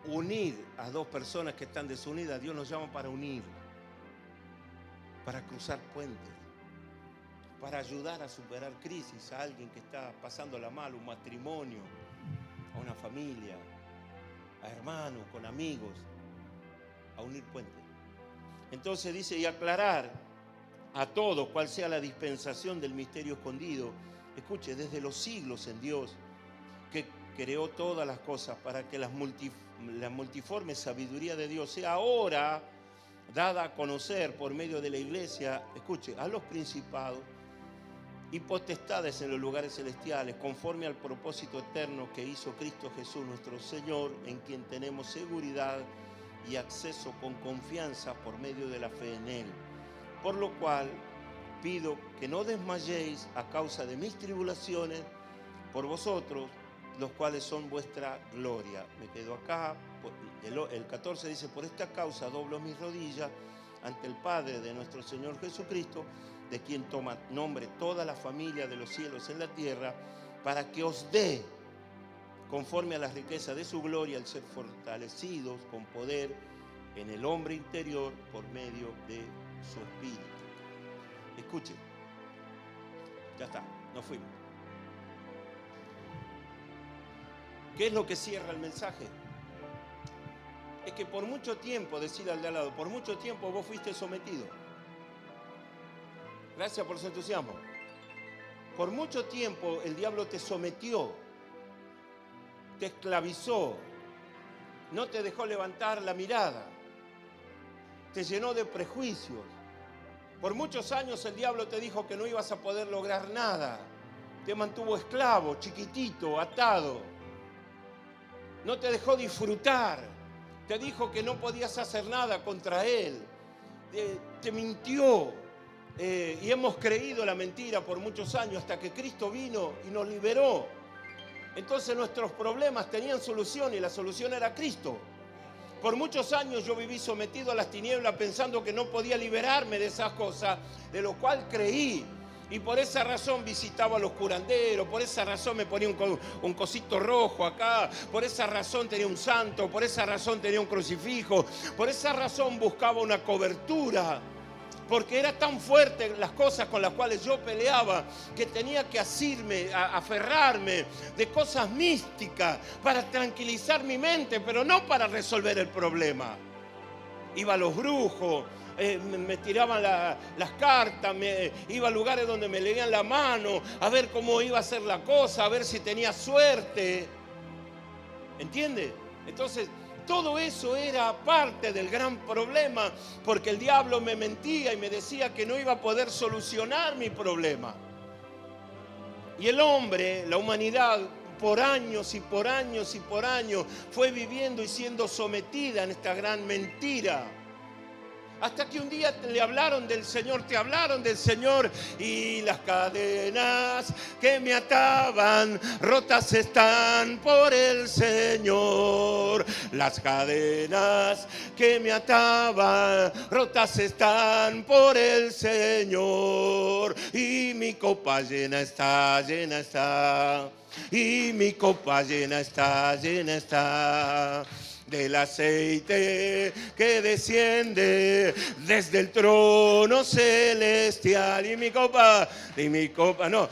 A: unir a dos personas que están desunidas. Dios nos llama para unir, para cruzar puentes, para ayudar a superar crisis a alguien que está pasándola mal, un matrimonio, a una familia, a hermanos, con amigos. A unir puentes. Entonces dice, y aclarar a todos cuál sea la dispensación del misterio escondido. Escuche, desde los siglos en Dios, que creó todas las cosas para que la multiforme sabiduría de Dios sea ahora dada a conocer por medio de la iglesia, escuche, a los principados y potestades en los lugares celestiales, conforme al propósito eterno que hizo Cristo Jesús nuestro Señor, en quien tenemos seguridad y acceso con confianza por medio de la fe en Él. Por lo cual pido que no desmayéis a causa de mis tribulaciones por vosotros, los cuales son vuestra gloria. Me quedo acá. El 14 dice, por esta causa doblo mis rodillas ante el Padre de nuestro Señor Jesucristo, de quien toma nombre toda la familia de los cielos en la tierra, para que os dé, conforme a la riqueza de su gloria, el ser fortalecidos con poder en el hombre interior por medio de su espíritu. Escuchen, ya está, nos fuimos. ¿Qué es lo que cierra el mensaje? Es que por mucho tiempo, decir al de al lado, por mucho tiempo vos fuiste sometido. Gracias por su entusiasmo. Por mucho tiempo el diablo te sometió, te esclavizó, no te dejó levantar la mirada, te llenó de prejuicios, Por muchos años el diablo te dijo que no ibas a poder lograr nada. Te mantuvo esclavo, chiquitito, atado. No te dejó disfrutar. Te dijo que no podías hacer nada contra él. Te mintió. Y hemos creído la mentira por muchos años hasta que Cristo vino y nos liberó. Entonces nuestros problemas tenían solución y la solución era Cristo. Por muchos años yo viví sometido a las tinieblas pensando que no podía liberarme de esas cosas, de lo cual creí. Y por esa razón visitaba a los curanderos, por esa razón me ponía un cosito rojo acá, por esa razón tenía un santo, por esa razón tenía un crucifijo, por esa razón buscaba una cobertura. Porque era tan fuerte las cosas con las cuales yo peleaba que tenía que asirme, aferrarme de cosas místicas para tranquilizar mi mente, pero no para resolver el problema. Iba a los brujos, me tiraban las cartas, iba a lugares donde me leían la mano, a ver cómo iba a ser la cosa, a ver si tenía suerte. ¿Entiende? Entonces, todo eso era parte del gran problema, porque el diablo me mentía y me decía que no iba a poder solucionar mi problema. Y el hombre, la humanidad, por años y por años y por años, fue viviendo y siendo sometida en esta gran mentira. Hasta que un día le hablaron del Señor, te hablaron del Señor, y las cadenas que me ataban rotas están por el Señor. Las cadenas que me ataban rotas están por el Señor. Y mi copa llena está, llena está. Y mi copa llena está, llena está. Del aceite que desciende desde el trono celestial. Y mi copa, no,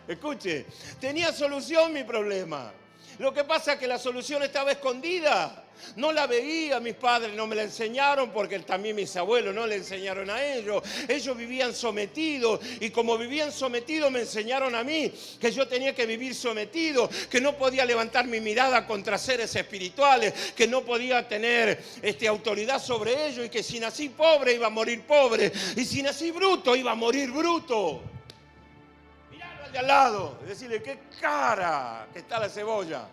A: escuche, tenía solución mi problema. Lo que pasa es que la solución estaba escondida. No la veía, mis padres no me la enseñaron, porque también mis abuelos no le enseñaron a ellos. Ellos vivían sometidos, y como vivían sometidos me enseñaron a mí que yo tenía que vivir sometido, que no podía levantar mi mirada contra seres espirituales, que no podía tener autoridad sobre ellos, y que si nací pobre iba a morir pobre, y si nací bruto iba a morir bruto. Miralo al de al lado, decirle qué cara que está la cebolla.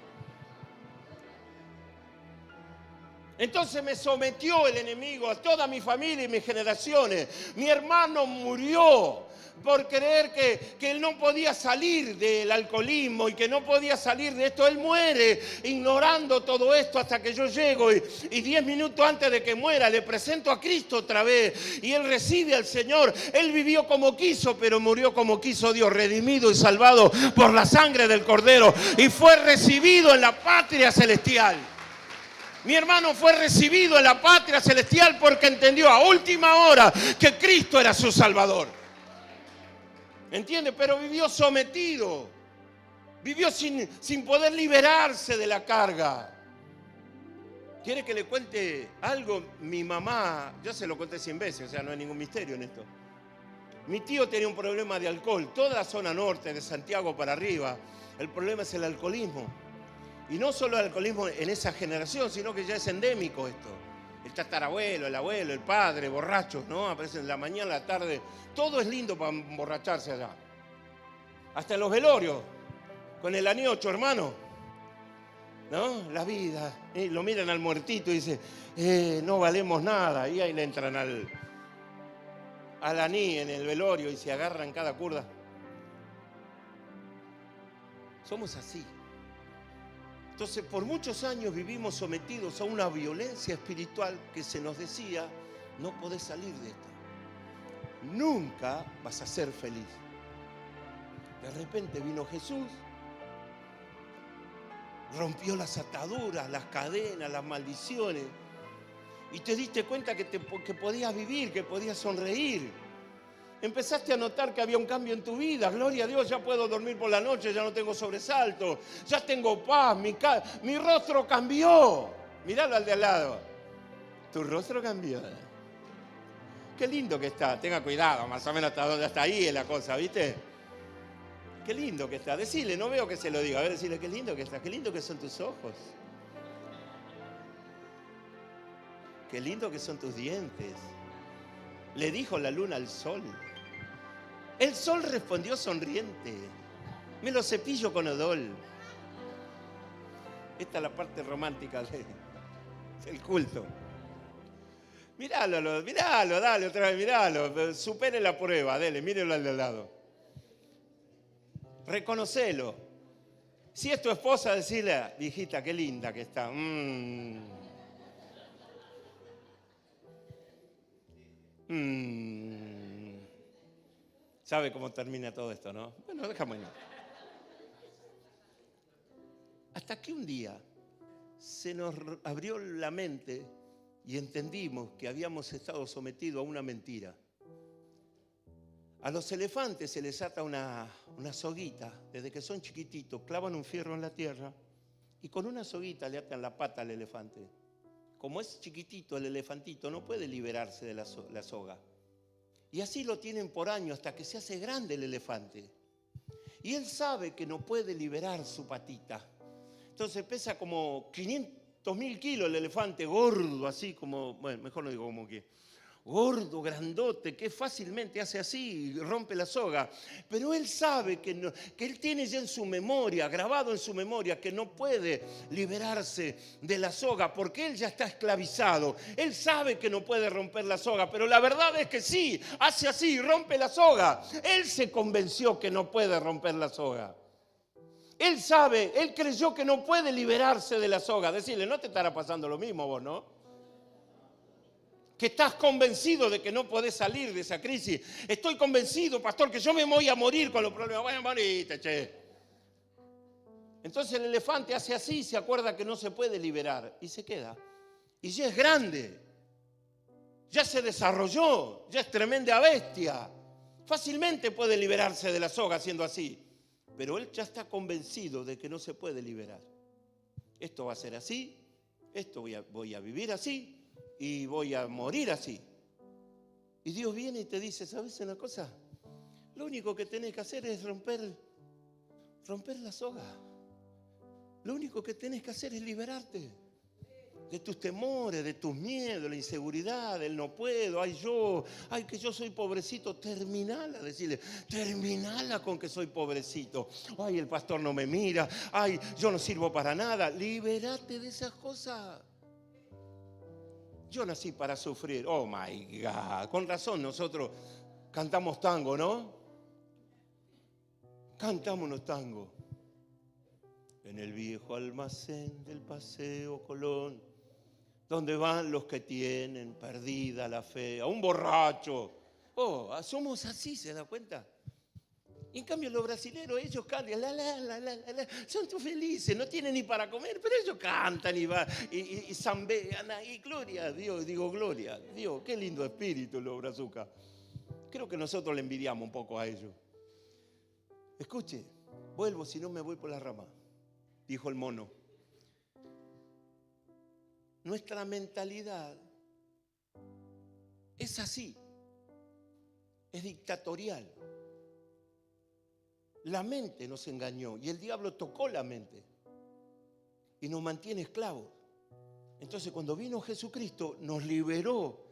A: Entonces me sometió el enemigo a toda mi familia y mis generaciones. Mi hermano murió por creer que él no podía salir del alcoholismo y que no podía salir de esto. Él muere ignorando todo esto hasta que yo llego y 10 minutos antes de que muera le presento a Cristo otra vez y él recibe al Señor. Él vivió como quiso, pero murió como quiso Dios, redimido y salvado por la sangre del Cordero, y fue recibido en la patria celestial. Mi hermano fue recibido en la patria celestial porque entendió a última hora que Cristo era su Salvador. ¿Entiende? Pero vivió sometido. Vivió sin poder liberarse de la carga. ¿Quiere que le cuente algo? Mi mamá, yo se lo conté 100 veces, o sea, no hay ningún misterio en esto. Mi tío tenía un problema de alcohol. Toda la zona norte, de Santiago para arriba, el problema es el alcoholismo. Y no solo el alcoholismo en esa generación, sino que ya es endémico esto. El tatarabuelo, el abuelo, el padre, borrachos, ¿no? Aparecen en la mañana, la tarde. Todo es lindo para emborracharse allá. Hasta en los velorios, con el aniocho, hermano. ¿No? La vida. Lo miran al muertito y dicen, no valemos nada. Y ahí le entran al aní en el velorio y se agarran cada curda. Somos así. Entonces, por muchos años vivimos sometidos a una violencia espiritual que se nos decía, no podés salir de esto. Nunca vas a ser feliz. De repente vino Jesús, rompió las ataduras, las cadenas, las maldiciones, y te diste cuenta que podías vivir, que podías sonreír. Empezaste a notar que había un cambio en tu vida. Gloria a Dios, ya puedo dormir por la noche, ya no tengo sobresalto, ya tengo paz, mi rostro cambió. Míralo al de al lado. Tu rostro cambió. Qué lindo que está. Tenga cuidado, más o menos hasta ahí es la cosa, ¿viste? Qué lindo que está. Decile, no veo que se lo diga. A ver, decile, qué lindo que está. Qué lindo que son tus ojos. Qué lindo que son tus dientes. Le dijo la luna al sol. El sol respondió sonriente. Me lo cepillo con odol. Esta es la parte romántica del culto. Míralo, dale otra vez, míralo. Supere la prueba, dele, mírelo al de lado. Reconocelo. Si es tu esposa, decirle, viejita, qué linda que está. ¿Sabe cómo termina todo esto, no? Bueno, déjame. Hasta que un día se nos abrió la mente y entendimos que habíamos estado sometidos a una mentira. A los elefantes se les ata una soguita, desde que son chiquititos, clavan un fierro en la tierra y con una soguita le atan la pata al elefante. Como es chiquitito el elefantito, no puede liberarse de la soga. Y así lo tienen por años hasta que se hace grande el elefante. Y él sabe que no puede liberar su patita. Entonces pesa como 500.000 kilos el elefante, gordo, así como, bueno, mejor no digo como que, gordo, grandote, que fácilmente hace así y rompe la soga. Pero él sabe que él tiene ya en su memoria, grabado en su memoria, que no puede liberarse de la soga porque él ya está esclavizado. Él sabe que no puede romper la soga, pero la verdad es que sí, hace así y rompe la soga. Él se convenció que no puede romper la soga. Él sabe, él creyó que no puede liberarse de la soga. Decirle, no te estará pasando lo mismo vos, ¿no? Que estás convencido de que no podés salir de esa crisis. Estoy convencido, pastor, que yo me voy a morir con los problemas. Vaya a morirte, che. Entonces el elefante hace así y se acuerda que no se puede liberar. Y se queda. Y ya es grande. Ya se desarrolló. Ya es tremenda bestia. Fácilmente puede liberarse de la soga haciendo así. Pero él ya está convencido de que no se puede liberar. Esto va a ser así. Esto voy a vivir así. Y voy a morir así. Y Dios viene y te dice, ¿sabes una cosa? Lo único que tenés que hacer es romper la soga. Lo único que tenés que hacer es liberarte de tus temores, de tus miedos, la inseguridad, el no puedo, ay que yo soy pobrecito. Terminala, decirle, terminala con que soy pobrecito. Ay, el pastor no me mira, ay, yo no sirvo para nada. Libérate de esas cosas. Yo nací para sufrir. Oh my God. Con razón nosotros cantamos tango, ¿no? Cantamos unos tangos. En el viejo almacén del Paseo Colón, donde van los que tienen perdida la fe. A un borracho. Oh, somos así, ¿se da cuenta? Y en cambio los brasileños, ellos cantan, son todos felices, no tienen ni para comer, pero ellos cantan y zambean, y gloria a Dios, digo gloria a Dios, qué lindo espíritu los brazucas. Creo que nosotros le envidiamos un poco a ellos. Escuche, vuelvo, si no me voy por la rama, dijo el mono. Nuestra mentalidad es así, es dictatorial. La mente nos engañó y el diablo tocó la mente y nos mantiene esclavos. Entonces cuando vino Jesucristo nos liberó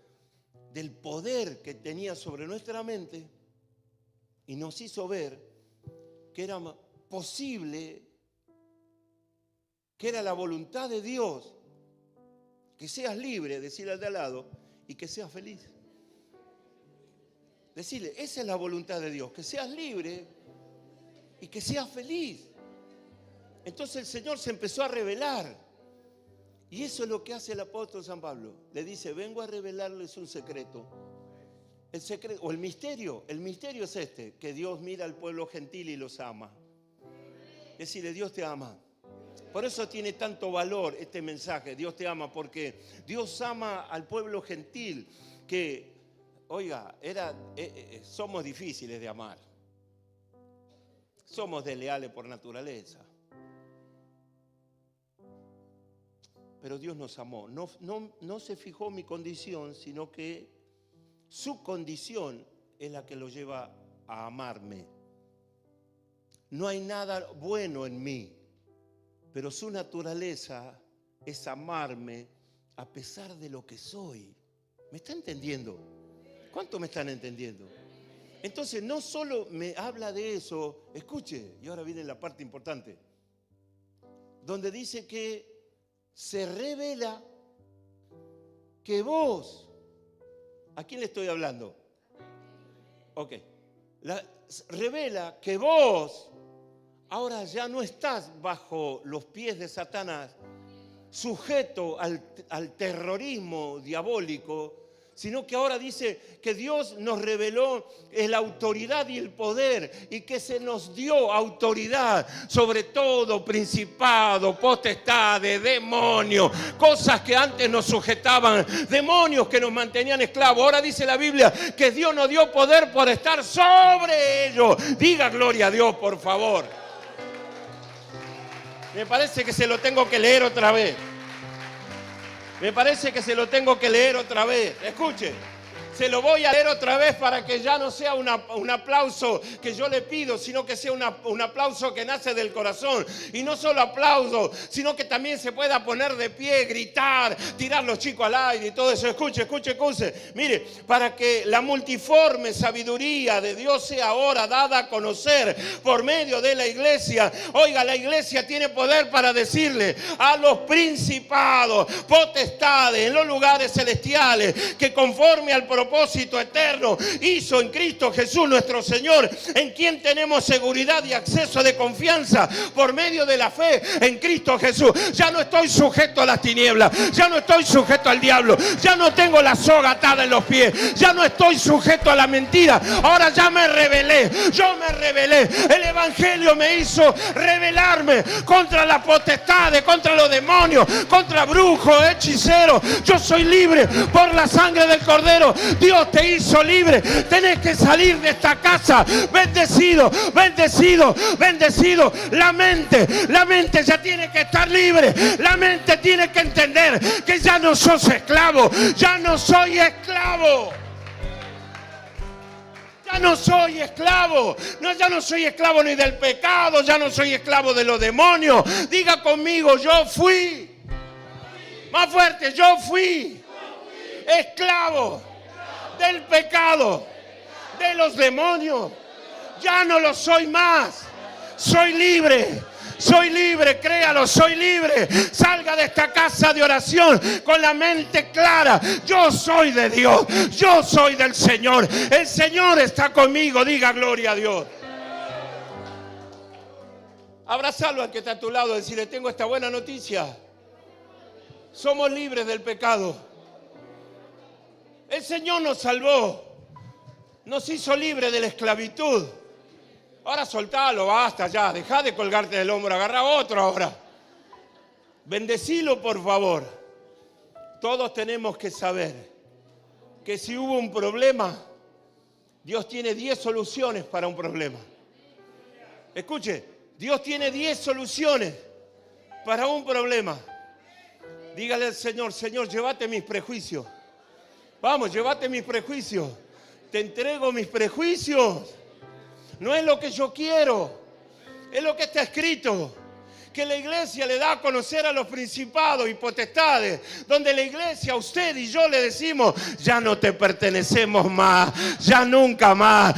A: del poder que tenía sobre nuestra mente y nos hizo ver que era posible, que era la voluntad de Dios, que seas libre, decirle al de al lado, y que seas feliz. Decirle, esa es la voluntad de Dios, que seas libre y que seas feliz. Entonces el Señor se empezó a revelar. Y eso es lo que hace el apóstol San Pablo. Le dice, vengo a revelarles un secreto. El secreto, o el misterio es este, que Dios mira al pueblo gentil y los ama. Es decir, Dios te ama. Por eso tiene tanto valor este mensaje, Dios te ama, porque Dios ama al pueblo gentil, que, oiga, somos difíciles de amar. Somos desleales por naturaleza. Pero Dios nos amó. No se fijó en mi condición, sino que su condición es la que lo lleva a amarme. No hay nada bueno en mí, pero su naturaleza es amarme a pesar de lo que soy. ¿Me está entendiendo? ¿Cuánto me están entendiendo? Entonces no solo me habla de eso, escuche, y ahora viene la parte importante, donde dice que se revela que vos, ¿a quién le estoy hablando? Ok, revela que vos ahora ya no estás bajo los pies de Satanás, sujeto al terrorismo diabólico, sino que ahora dice que Dios nos reveló la autoridad y el poder y que se nos dio autoridad sobre todo principado, potestades, demonios, cosas que antes nos sujetaban, demonios que nos mantenían esclavos. Ahora dice la Biblia que Dios nos dio poder por estar sobre ellos. Diga gloria a Dios, por favor. Me parece que se lo tengo que leer otra vez. Me parece que se lo tengo que leer otra vez. Escuche, se lo voy a leer otra vez para que ya no sea un aplauso que yo le pido, sino que sea un aplauso que nace del corazón. Y no solo aplauso, sino que también se pueda poner de pie, gritar, tirar los chicos al aire y todo eso. Escuche. Mire, para que la multiforme sabiduría de Dios sea ahora dada a conocer por medio de la iglesia. Oiga, la iglesia tiene poder para decirle a los principados, potestades en los lugares celestiales, que conforme al propósito eterno hizo en Cristo Jesús nuestro Señor, en quien tenemos seguridad y acceso de confianza por medio de la fe en Cristo Jesús. Ya no estoy sujeto a las tinieblas, ya no estoy sujeto al diablo, ya no tengo la soga atada en los pies, ya no estoy sujeto a la mentira. Ahora ya me rebelé, yo me rebelé. El evangelio me hizo rebelarme contra las potestades, contra los demonios, contra brujos, hechiceros. Yo soy libre por la sangre del Cordero. Dios te hizo libre. Tenés que salir de esta casa bendecido. La mente ya tiene que estar libre. La mente tiene que entender que ya no sos esclavo. Ya no soy esclavo. Ya no soy esclavo. No, ya no soy esclavo ni del pecado. Ya no soy esclavo de los demonios. Diga conmigo, yo fui. Más fuerte, yo fui esclavo del pecado, de los demonios. Ya no lo soy más. Soy libre, créalo, soy libre. Salga de esta casa de oración con la mente clara. Yo soy de Dios, yo soy del Señor. El Señor está conmigo, diga gloria a Dios. Abrazalo al que está a tu lado, decirle, tengo esta buena noticia. Somos libres del pecado. El Señor nos salvó, nos hizo libres de la esclavitud. Ahora soltalo, basta ya, dejá de colgarte del hombro, agarra otro ahora. Bendecilo, por favor. Todos tenemos que saber que si hubo un problema, Dios tiene 10 soluciones para un problema. Escuche, Dios tiene 10 soluciones para un problema. Dígale al Señor, Señor, llévate mis prejuicios. Vamos, llévate mis prejuicios. Te entrego mis prejuicios. No es lo que yo quiero, es lo que está escrito. Que la iglesia le da a conocer a los principados y potestades, donde la iglesia, usted y yo le decimos, ya no te pertenecemos más, ya nunca más.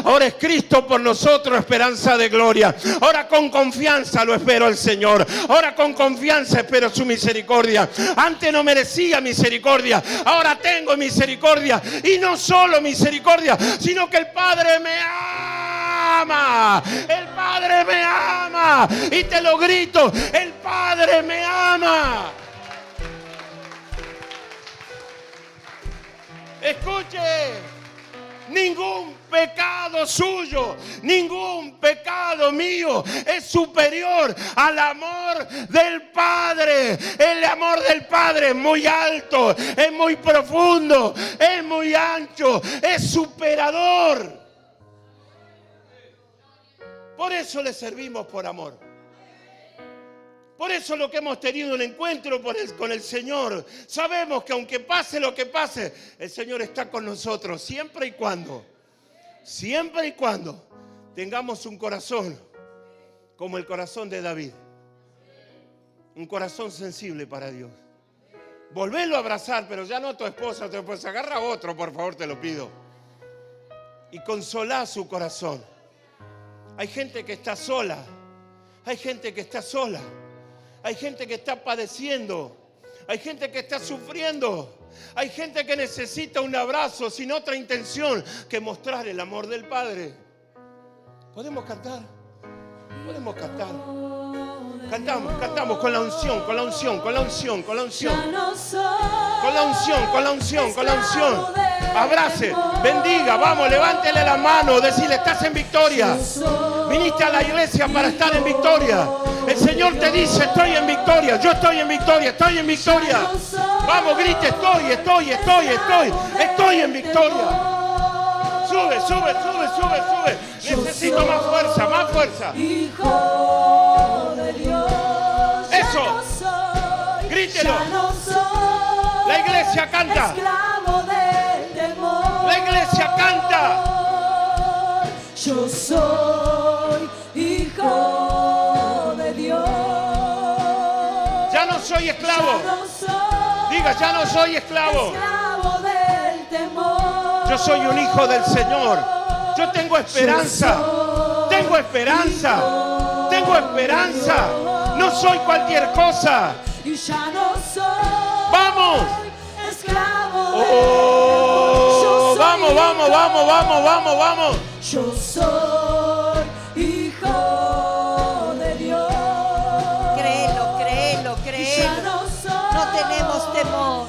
A: Ahora es Cristo por nosotros, esperanza de gloria. Ahora con confianza lo espero al Señor. Ahora con confianza espero su misericordia. Antes no merecía misericordia, ahora tengo misericordia. Y no solo misericordia, sino que el Padre me ama. El Padre me ama. Y te lo grito, el Padre me ama. Escuche, ningún pecado suyo, ningún pecado mío es superior al amor del Padre. El amor del Padre es muy alto, es muy profundo, es muy ancho, es superador. Por eso le servimos por amor. Por eso lo que hemos tenido un encuentro con el Señor. Sabemos que aunque pase lo que pase, el Señor está con nosotros siempre y cuando tengamos un corazón como el corazón de David. Un corazón sensible para Dios. Volverlo a abrazar, pero ya no a tu esposa, agarra a otro, por favor, te lo pido. Y consolá su corazón. Hay gente que está sola. Hay gente que está sola. Hay gente que está padeciendo. Hay gente que está sufriendo. Hay gente que necesita un abrazo sin otra intención que mostrar el amor del Padre. ¿Podemos cantar? Podemos cantar. Cantamos con la unción, con la unción, con la unción, con la unción. Con la unción, con la unción, con la unción. Abrace, bendiga, vamos, levántele la mano, decirle, estás en victoria. Viniste a la iglesia para estar en victoria. El Señor te dice, estoy en victoria, yo estoy en victoria, estoy en victoria. Vamos, grite, estoy en victoria. Sube. Necesito más fuerza, más fuerza.
B: Hijo de Dios.
A: Eso. Grítelo. La iglesia canta.
B: Esclavo del temor.
A: La iglesia canta.
B: Yo soy hijo de Dios.
A: Ya no soy esclavo. Diga, ya no soy esclavo.
B: Esclavo del temor.
A: Yo soy un hijo del Señor. Yo tengo esperanza. Tengo esperanza. Tengo esperanza. No soy cualquier cosa.
B: Y ya no soy.
A: Vamos.
B: Esclavo del
A: Oh, vamos.
B: Yo soy hijo de Dios.
C: Créelo. No tenemos temor,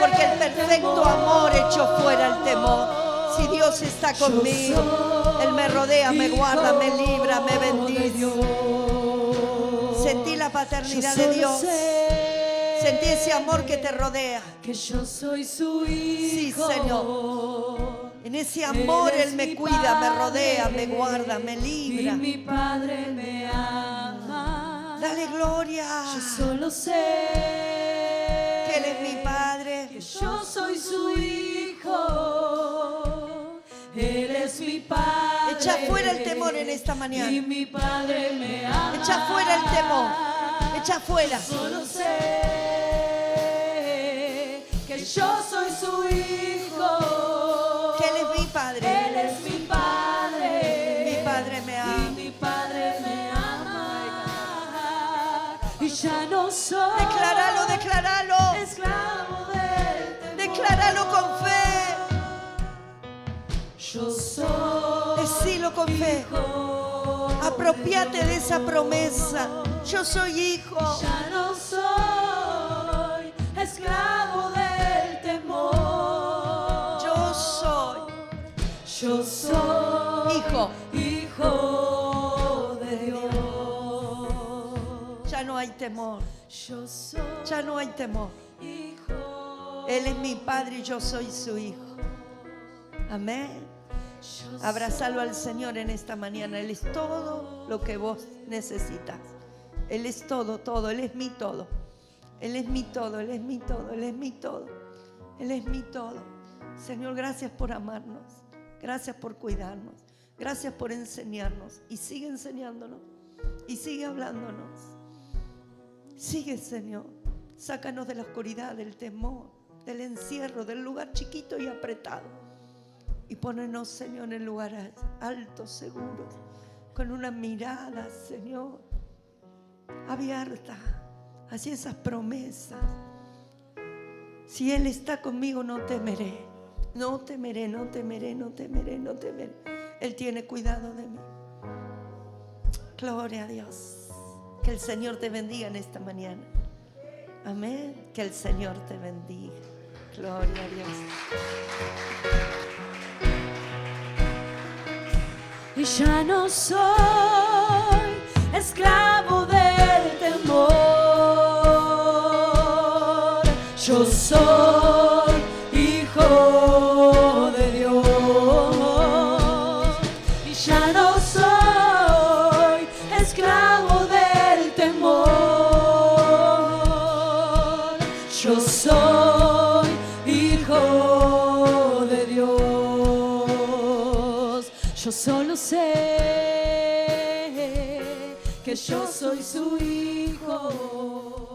C: porque el perfecto amor echó fuera el temor. Si Dios está conmigo, Él me rodea, me guarda, me libra, me bendice. Sentí la paternidad de Dios. Sentí ese amor que te rodea.
B: Que yo soy su hijo.
C: Sí, Señor. En ese amor Él me cuida, me rodea, me guarda, me libra.
B: Y mi Padre me ama.
C: Dale gloria.
B: Yo solo sé
C: Que Él es mi Padre.
B: que yo soy su hijo. Él es mi Padre.
C: Echa fuera el temor en esta mañana.
B: Y mi Padre me ama.
C: Echa fuera el temor. Echa fuera.
B: Solo sé que yo soy su hijo.
C: Que Él es mi Padre.
B: Él es mi Padre.
C: Mi Padre me ama.
B: Y mi Padre me ama. Y ya no soy.
C: Decláralo.
B: Esclavo del temor.
C: Decláralo con fe.
B: Yo soy.
C: Decilo con fe.
B: Hijo.
C: Apropiate de esa promesa. Yo soy hijo.
B: Ya no soy esclavo del temor.
C: Yo soy
B: hijo de Dios.
C: Ya no hay temor.
B: Yo soy
C: Ya no hay temor.
B: hijo.
C: Él es mi Padre y yo soy su hijo. Amén. Abrázalo al Señor en esta mañana. Él es todo lo que vos necesitas. Él es todo. Él es mi todo. Él es mi todo. Él es mi todo. Él es mi todo. Él es mi todo. Señor, gracias por amarnos. Gracias por cuidarnos. Gracias por enseñarnos. Y sigue enseñándonos. Y sigue hablándonos. Sigue, Señor. Sácanos de la oscuridad, del temor, del encierro, del lugar chiquito y apretado. Y ponernos, Señor, en lugares altos, seguros, con una mirada, Señor, abierta hacia esas promesas. Si Él está conmigo, no temeré. No temeré. Él tiene cuidado de mí. Gloria a Dios. Que el Señor te bendiga en esta mañana. Amén. Que el Señor te bendiga. Gloria a Dios.
B: Y ya no soy esclavo del temor. Yo soy hijo de Dios. Y ya no soy esclavo del temor. Yo soy hijo de Dios. Yo solo sé que yo soy su hijo.